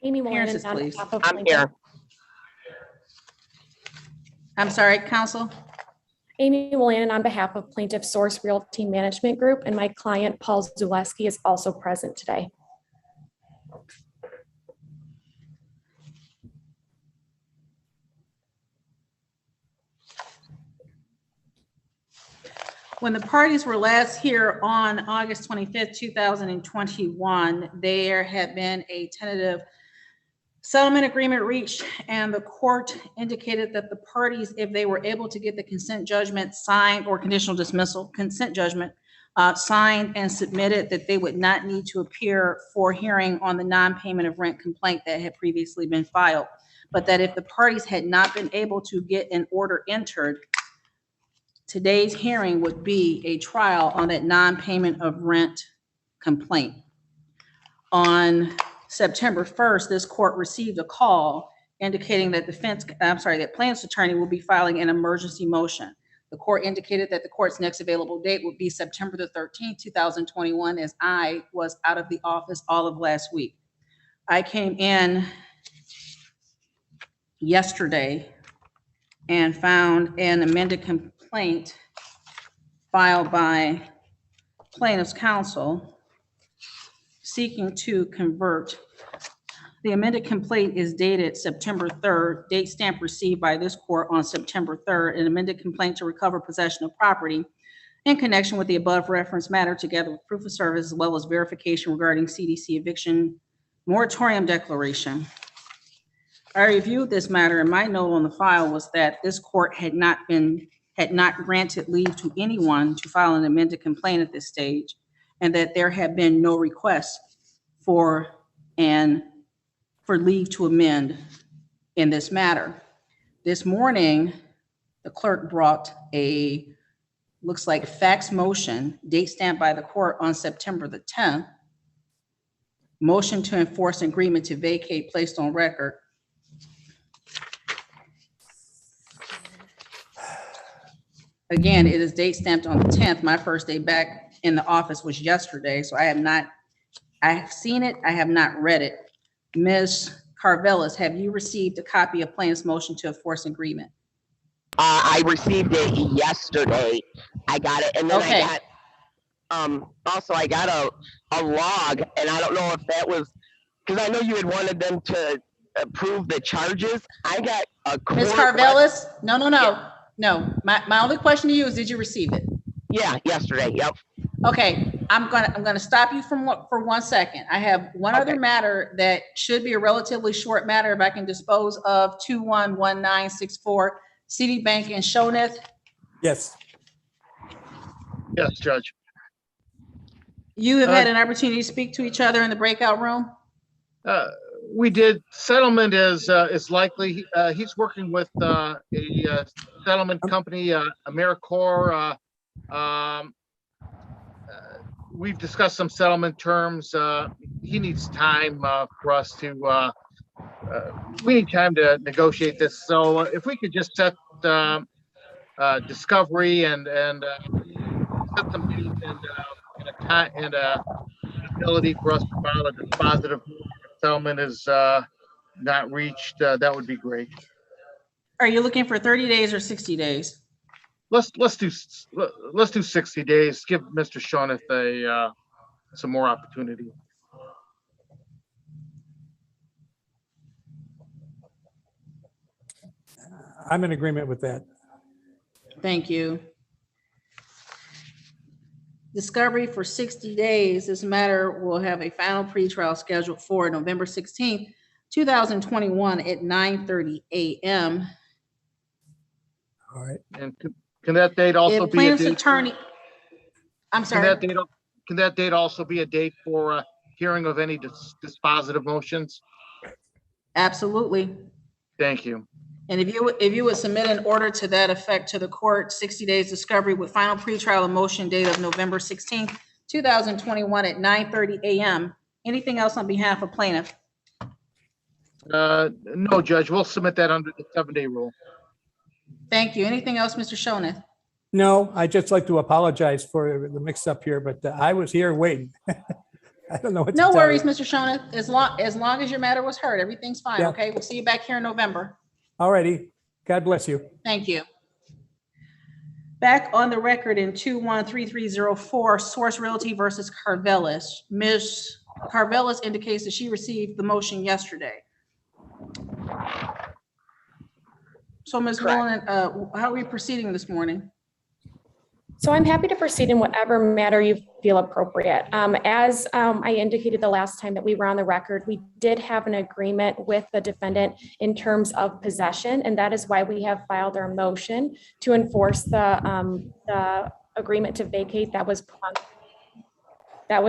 Amy Malone Appearances, on please. behalf of I'm plaintiff. here. I'm sorry, counsel? Amy Malone on behalf of Plaintiff Source Realty Management Group, and my client Paul Zaleski is also present today. When the parties were last here on August 25th, 2021, there had been a tentative settlement agreement reached, and the court indicated that the parties, if they were able to get the consent judgment signed or conditional dismissal consent judgment signed and submitted, that they would not need to appear for hearing on the non-payment of rent complaint that had previously been filed, but that if the parties had not been able to get an order entered, today's hearing would be a trial on that non-payment of rent complaint. On September 1st, this court received a call indicating that that plaintiff's attorney will be filing an emergency motion. The court indicated that the court's next available date would be September the 13th, 2021, as I was out of the office all of last week. I came in yesterday and found an amended complaint filed by plaintiff's counsel seeking to convert. The amended complaint is dated September 3rd, date stamp received by this court on September 3rd, an amended complaint to recover possession of property in connection with the above referenced matter, together with proof of service, as well as verification regarding CDC eviction moratorium declaration. I reviewed this matter, and my note on the file was that this court had not granted leave to anyone to file an amended complaint at this stage, and that there had been no request for leave to amend in this matter. This morning, the clerk brought a, looks like fax motion, date stamped by the court on September the 10th, motion to enforce agreement to vacate placed on record. Again, it is date stamped on the 10th. My first day back in the office was yesterday, so I have seen it, I have not read it. Ms. Carvelis, have you received a copy of plaintiff's motion to enforce agreement? I received it yesterday. I got it, and then Okay. I got also I got a log, and I don't know if that was because I know you had wanted them to approve the charges. I got a court. Ms. Carvelis, no. My only question to you is, did you receive it? Yeah, yesterday. Yep. Okay, I'm gonna stop you for 1 second. I have one other matter that should be a relatively short matter if I can dispose of 211964 Citibank and Shoneth. Yes. Yes, Judge. You have had an opportunity to speak to each other in the breakout room? We did. Settlement is likely. He's working with a settlement company, AmeriCorps. We've discussed some settlement terms. He needs time for us to, we need time to negotiate this. So if we could just set discovery and set some dates and a ability for us to file a dispositive settlement is not reached, that would be great. Are you looking for 30 days or 60 days? Let's do 60 days. Give Mr. Shoneth some more opportunity. I'm in agreement with that. Thank you. Discovery for 60 days. This matter will have a final pretrial scheduled for November 16th, 2021 at 9:30 a.m. All right. And can that date also If be a plaintiff's date? attorney, I'm sorry. Can that date also be a date for hearing of any dispositive motions? Absolutely. Thank you. And if you would submit an order to that effect to the court, 60 days discovery with final pretrial and motion date of November 16th, 2021 at 9:30 a.m. Anything else on behalf of plaintiff? No, Judge, we'll submit that under the 7-day rule. Thank you. Anything else, Mr. Shonet? No, I'd just like to apologize for the mix up here, but I was here waiting. I don't know what to No tell worries, you. Mr. Shonet. As long as your matter was heard, everything's fine, Yeah. okay? We'll see you back here in November. All righty. God bless you. Thank you. Back on the record in 213304, Source Realty versus Carvelis. Ms. Carvelis indicates that she received the motion yesterday. So Ms. Malone, how are we proceeding this morning? So I'm happy to proceed in whatever matter you feel appropriate. As I indicated the last time that we were on the record, we did have an agreement with the defendant in terms of possession, and that is why we have filed our motion to enforce the agreement to vacate that was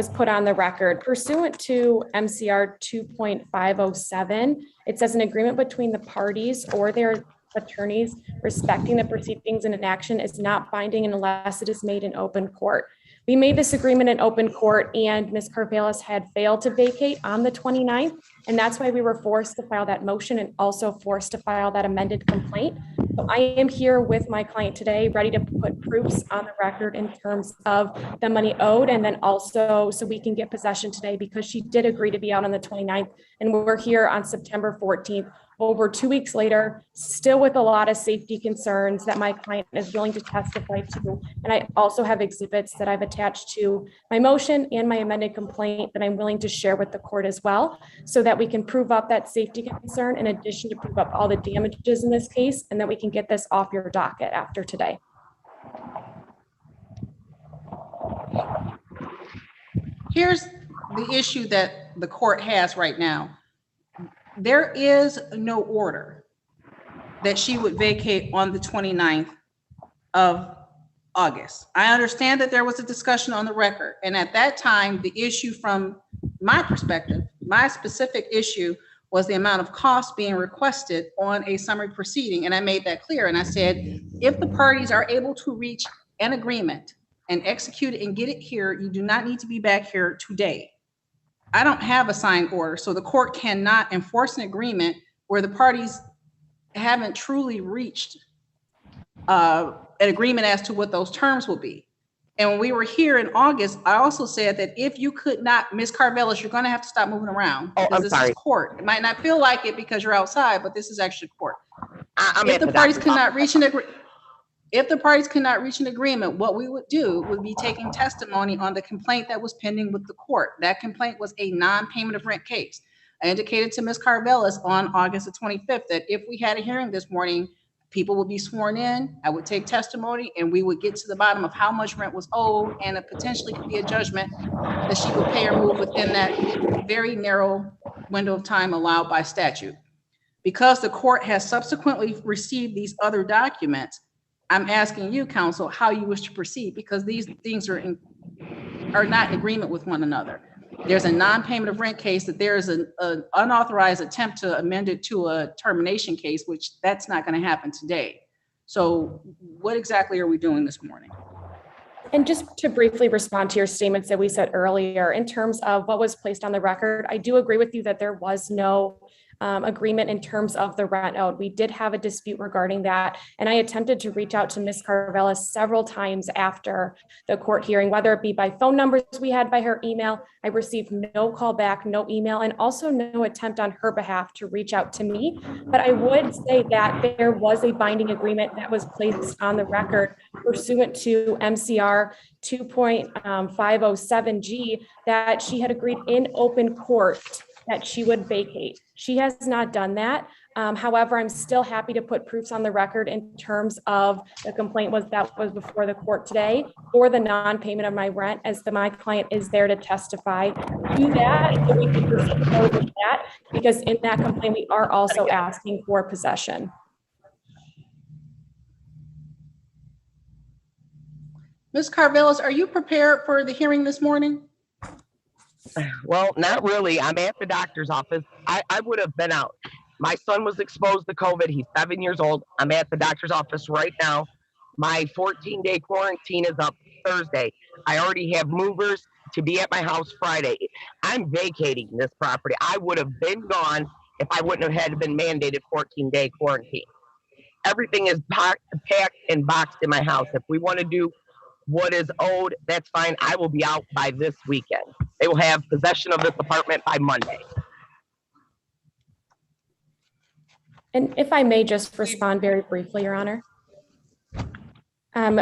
put on the record. Pursuant to MCR 2.507, it says an agreement between the parties or their attorneys respecting the proceedings in an action is not binding unless it is made in open court. We made this agreement in open court and Ms. Carvelis had failed to vacate on the 29th. And that's why we were forced to file that motion and also forced to file that amended complaint. So I am here with my client today, ready to put proofs on the record in terms of the money owed. And then also so we can get possession today because she did agree to be out on the 29th. And we're here on September 14th. Over 2 weeks later, still with a lot of safety concerns that my client is willing to testify to. And I also have exhibits that I've attached to my motion and my amended complaint that I'm willing to share with the court as well, so that we can prove up that safety concern in addition to prove up all the damages in this case, and that we can get this off your docket after today. Here's the issue that the court has right now. There is no order that she would vacate on the 29th of August. I understand that there was a discussion on the record. And at that time, the issue from my perspective, my specific issue was the amount of cost being requested on a summary proceeding. And I made that clear. And I said, if the parties are able to reach an agreement and execute it and get it here, you do not need to be back here today. I don't have a signed order, so the court cannot enforce an agreement where the parties haven't truly reached an agreement as to what those terms will be. And when we were here in August, I also said that if you could not, Ms. Carvelis, you're going to have to stop moving around. I'm this sorry. is court. It might not feel like it because you're outside, but this is actually court. I'm If at the the parties doctor's cannot office. reach an agreement, if the parties cannot reach an agreement, what we would do would be taking testimony on the complaint that was pending with the court. That complaint was a non-payment of rent case. I indicated to Ms. Carvelis on August the 25th that if we had a hearing this morning, people would be sworn in, I would take testimony, and we would get to the bottom of how much rent was owed, and it potentially could be a judgment that she would pay or move within that very narrow window of time allowed by statute. Because the court has subsequently received these other documents, I'm asking you, counsel, how you wish to proceed, because these things are not in agreement with one another. There's a non-payment of rent case that there is an unauthorized attempt to amend it to a termination case, which that's not going to happen today. So what exactly are we doing this morning? And just to briefly respond to your statements that we said earlier, in terms of what was placed on the record, I do agree with you that there was no agreement in terms of the rent owed. We did have a dispute regarding that. And I attempted to reach out to Ms. Carvelis several times after the court hearing, whether it be by phone numbers we had, by her email. I received no call back, no email, and also no attempt on her behalf to reach out to me. But I would say that there was a binding agreement that was placed on the record pursuant to MCR 2.507G that she had agreed in open court that she would vacate. She has not done that. However, I'm still happy to put proofs on the record in terms of the complaint that was before the court today, or the non-payment of my rent, as my client is there to testify to that. So we can proceed forward with that, because in that complaint, we are also asking for possession. Ms. Carvelis, are you prepared for the hearing this morning? Well, not really. I'm at the doctor's office. I would have been out. My son was exposed to COVID. He's 7 years old. I'm at the doctor's office right now. My 14-day quarantine is up Thursday. I already have movers to be at my house Friday. I'm vacating this property. I would have been gone if I wouldn't have had been mandated 14-day quarantine. Everything is packed and boxed in my house. If we want to do what is owed, that's fine. I will be out by this weekend. They will have possession of this apartment by Monday. And if I may just respond very briefly, Your Honor.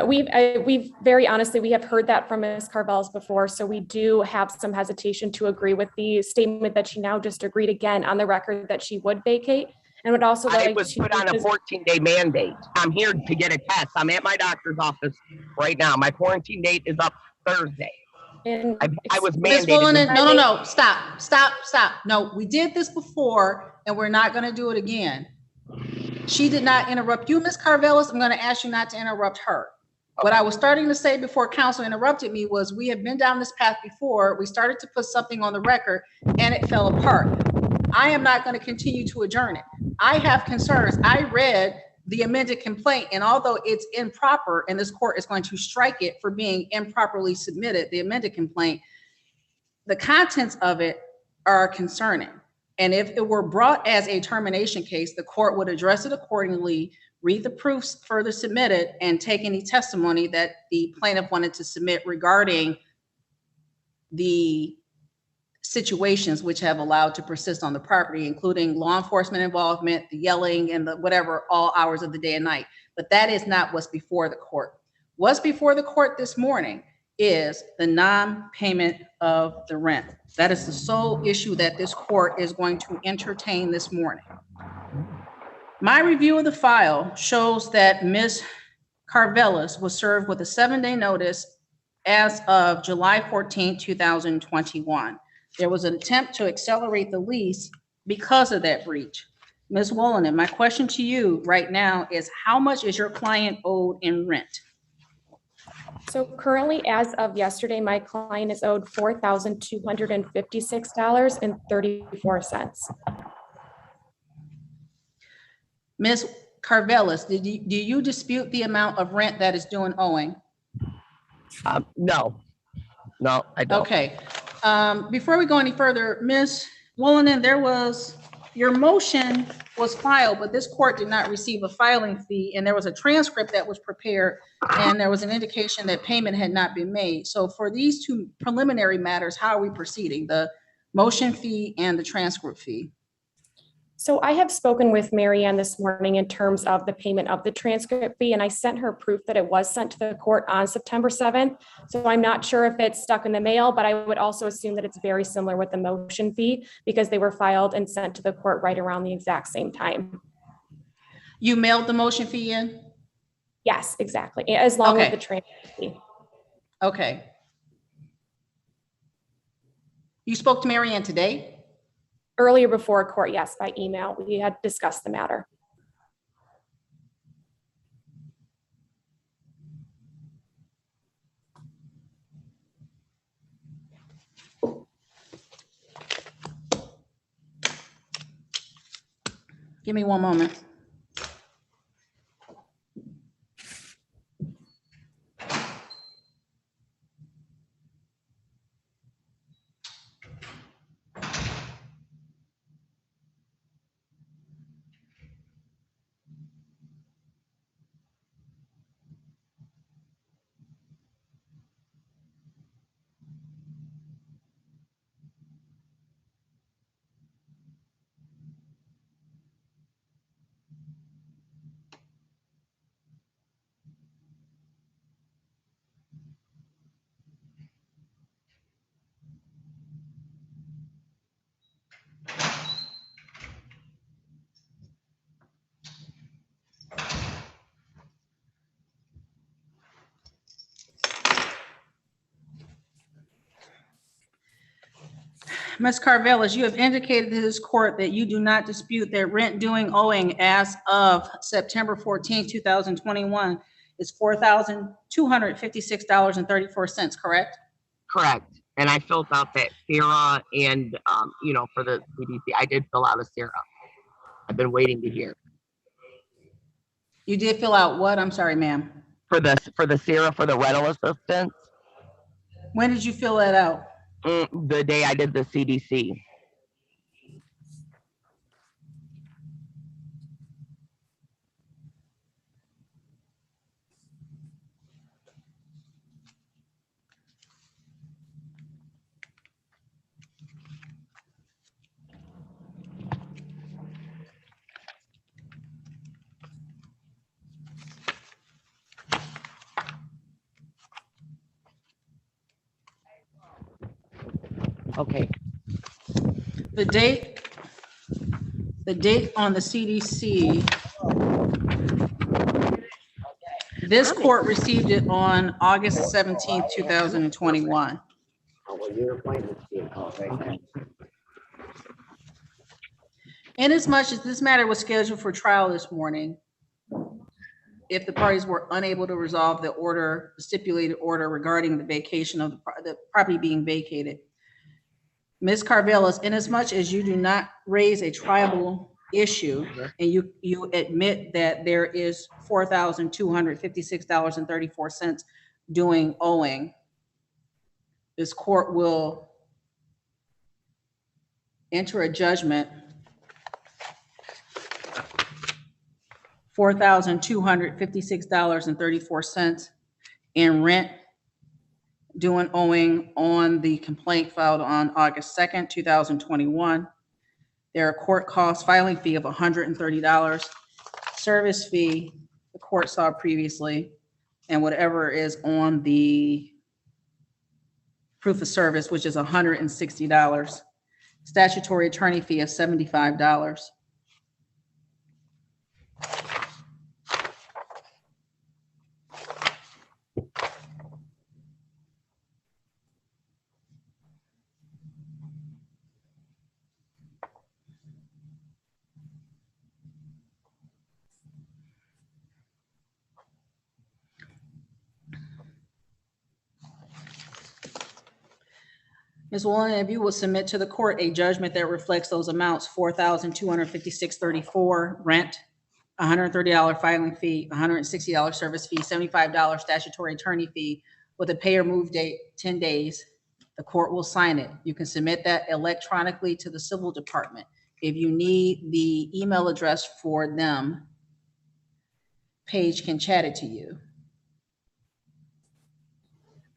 We've very honestly, we have heard that from Ms. Carvelis before, so we do have some hesitation to agree with the statement that she now just agreed again on the record that she would vacate, and would also like to. I was put on a 14-day mandate. I'm here to get a test. I'm at my doctor's office right now. My quarantine date is up Thursday. And I was Ms. mandated. No. Stop. No, we did this before and we're not going to do it again. She did not interrupt you, Ms. Carvelis. I'm going to ask you not to interrupt her. What I was starting to say before counsel interrupted me was we have been down this path before. We started to put something on the record and it fell apart. I am not going to continue to adjourn it. I have concerns. I read the amended complaint, and although it's improper and this court is going to strike it for being improperly submitted, the amended complaint, the contents of it are concerning. And if it were brought as a termination case, the court would address it accordingly, read the proofs further submitted, and take any testimony that the plaintiff wanted to submit regarding the situations which have allowed to persist on the property, including law enforcement involvement, the yelling, and the whatever, all hours of the day and night. But that is not what's before the court. What's before the court this morning is the non-payment of the rent. That is the sole issue that this court is going to entertain this morning. My review of the file shows that Ms. Carvelis was served with a 7-day notice as of July 14, 2021. There was an attempt to accelerate the lease because of that breach. Ms. Wolinen, my question to you right now is how much is your client owed in rent? So currently, as of yesterday, my client is owed $4,256.34. Ms. Carvelis, do you dispute the amount of rent that is due and owing? No, I don't. Okay. Before we go any further, Ms. Wolinen, your motion was filed, but this court did not receive a filing fee, and there was a transcript that was prepared, and there was an indication that payment had not been made. So for these two preliminary matters, how are we proceeding? The motion fee and the transcript fee? So I have spoken with Marianne this morning in terms of the payment of the transcript fee, and I sent her proof that it was sent to the court on September 7th. So I'm not sure if it's stuck in the mail, but I would also assume that it's very similar with the motion fee because they were filed and sent to the court right around the exact same time. You mailed the motion fee in? Yes, exactly, as long as the transcript fee. Okay. You spoke to Marianne today? Earlier before court, yes, by email. We had discussed the matter. Give me one moment. Ms. Carvelis, you have indicated to this court that you do not dispute that rent due and owing as of September 14, 2021 is $4,256.34, correct? Correct. And I filled out that SERA and, for the CDC, I did fill out a SERA. I've been waiting to hear. You did fill out what? I'm sorry, ma'am. For the SERA for the rental assistance. When did you fill that out? The day I did the CDC. Okay. The date on the CDC, this court received it on August 17th, 2021. Inasmuch as this matter was scheduled for trial this morning, if the parties were unable to resolve the order, stipulated order regarding the vacation of the property being vacated, Ms. Carvelis, inasmuch as you do not raise a triable issue and you admit that there is $4,256.34 owing, this court will enter a judgment $4,256.34 in rent due and owing on the complaint filed on August 2nd, 2021. There are court costs, filing fee of $130, service fee, the court saw previously, and whatever is on the proof of service, which is $160. Statutory attorney fee of $75. Ms. Wallen, if you will submit to the court a judgment that reflects those amounts, $4,256.34 rent, $130 filing fee, $160 service fee, $75 statutory attorney fee with a pay or move date 10 days, the court will sign it. You can submit that electronically to the civil department. If you need the email address for them, Paige can chat it to you.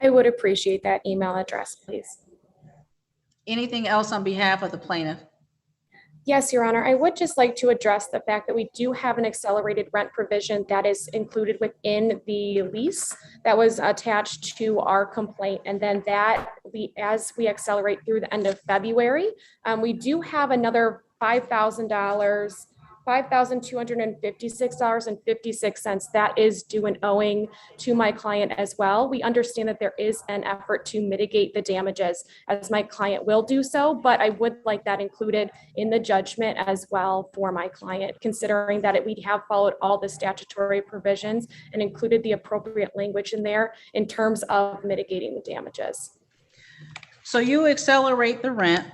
I would appreciate that email address, please. Anything else on behalf of the plaintiff? Yes, Your Honor, I would just like to address the fact that we do have an accelerated rent provision that is included within the lease that was attached to our complaint. And then that as we accelerate through the end of February, we do have another $5,256.56 that is due and owing to my client as well. We understand that there is an effort to mitigate the damages as my client will do so, but I would like that included in the judgment as well for my client, considering that we have followed all the statutory provisions and included the appropriate language in there in terms of mitigating the damages. So you accelerate the rent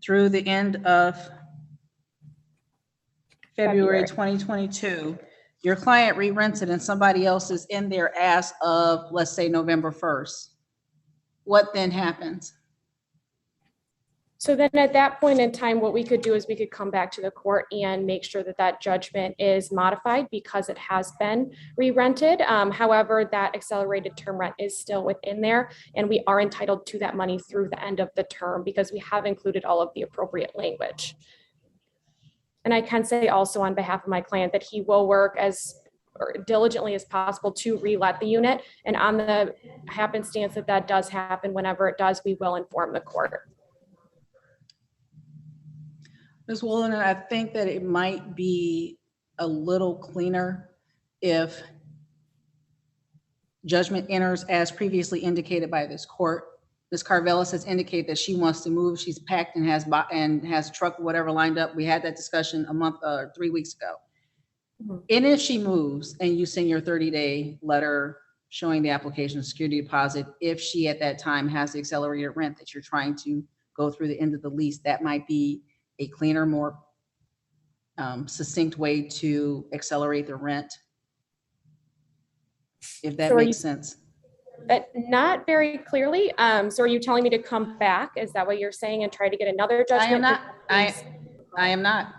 through the end of February 2022. Your client re-rents it and somebody else is in there as of, let's say, November 1st. What then happens? So then at that point in time, what we could do is we could come back to the court and make sure that that judgment is modified because it has been re-rented. However, that accelerated term rent is still within there and we are entitled to that money through the end of the term because we have included all of the appropriate language. And I can say also on behalf of my client that he will work as diligently as possible to re-let the unit. And on the happenstance that that does happen, whenever it does, we will inform the court. Ms. Woolen, I think that it might be a little cleaner if judgment enters as previously indicated by this court. Ms. Carvelis has indicated that she wants to move. She's packed and has a truck or whatever lined up. We had that discussion 3 weeks ago. Mm-hmm. And if she moves and you send your 30-day letter showing the application of security deposit, if she at that time has the accelerated rent that you're trying to go through the end of the lease, that might be a cleaner, more succinct way to accelerate the rent, if that makes sense. Not very clearly. So are you telling me to come back? Is that what you're saying and try to get another judgment? I am not.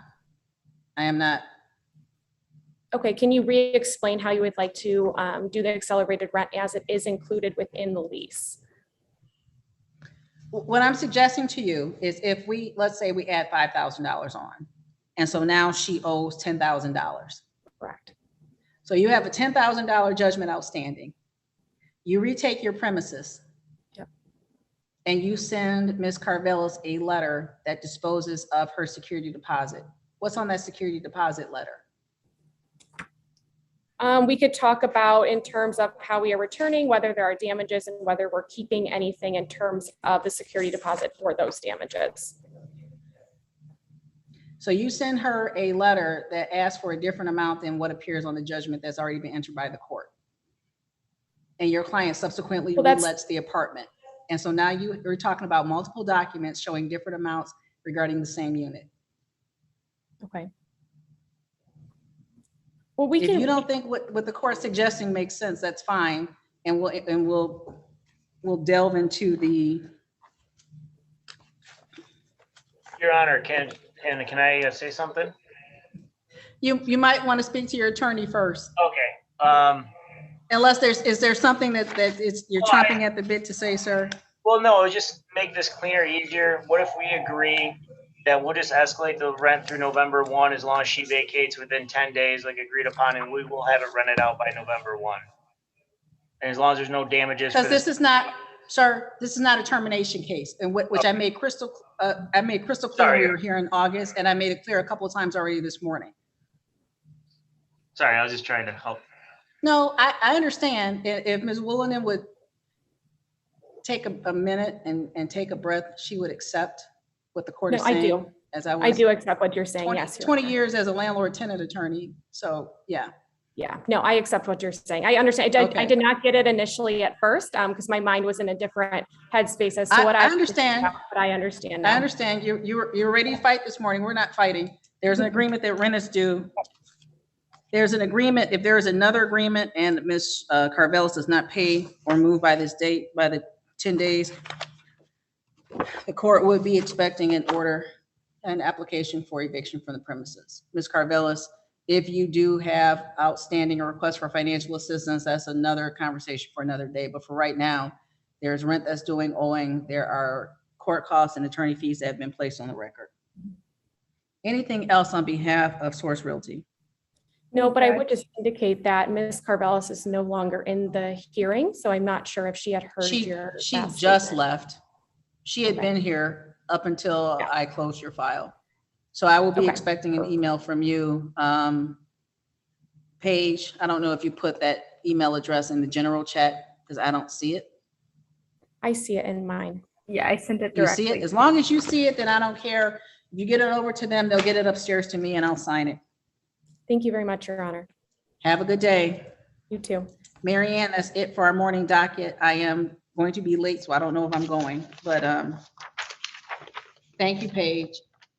Okay, can you re-explain how you would like to do the accelerated rent as it is included within the lease? What I'm suggesting to you is if let's say we add $5,000 on, and so now she owes $10,000. Correct. So you have a $10,000 judgment outstanding. You retake your premises. Yep. and you send Ms. Carvelis a letter that disposes of her security deposit, what's on that security deposit letter? We could talk about in terms of how we are returning, whether there are damages and whether we're keeping anything in terms of the security deposit for those damages. So you send her a letter that asks for a different amount than what appears on the judgment that's already been entered by the court. And your client subsequently relets the apartment. And so now you're talking about multiple documents showing different amounts regarding the same unit. Okay. Well, If you don't think what the court's suggesting makes sense, that's fine. And we'll delve into the. Your Honor, can I say something? You might want to speak to your attorney first. Okay. Unless is there something that you're chomping at the bit to say, sir? Well, no, just make this cleaner, easier. What if we agree that we'll just escalate the rent through November 1 as long as she vacates within 10 days, like agreed upon, and we will have it rented out by November 1. And as long as there's no damages. Because this is not, sir, this is not a termination case, and which I made crystal clear when we were here in August, and I made it clear a couple of times already this morning. Sorry, I was just trying to help. No, I understand. If Ms. Willenen would take a minute and take a breath, she would accept what the court is saying. I do. As I do accept what you're saying. 20, yes. 20 years as a landlord-tenant attorney. So yeah. Yeah, no, I accept what you're saying. I understand. I did not get it initially at first because my mind was in a different headspace as to what I understand. But I understand now. I understand. You're ready to fight this morning. We're not fighting. There's an agreement that rent is due. There's an agreement. If there is another agreement and Ms. Carvelis does not pay or move by this date, by the 10 days, the court would be expecting an application for eviction from the premises. Ms. Carvelis, if you do have outstanding a request for financial assistance, that's another conversation for another day. But for right now, there's rent that's owing. There are court costs and attorney fees that have been placed on the record. Anything else on behalf of Source Realty? No, but I would just indicate that Ms. Carvelis is no longer in the hearing, so I'm not sure if she had heard your. She just left. She had been here up until I closed your file. So I will be expecting an email from you. Paige, I don't know if you put that email address in the general chat because I don't see it. I see it in mine. Yeah, I sent it You directly. see it? As long as you see it, then I don't care. If you get it over to them, they'll get it upstairs to me and I'll sign it. Thank you very much, Your Honor. Have a good day. You too. Mary Ann, that's it for our morning docket. I am going to be late, so I don't know if I'm going, but thank you, Paige.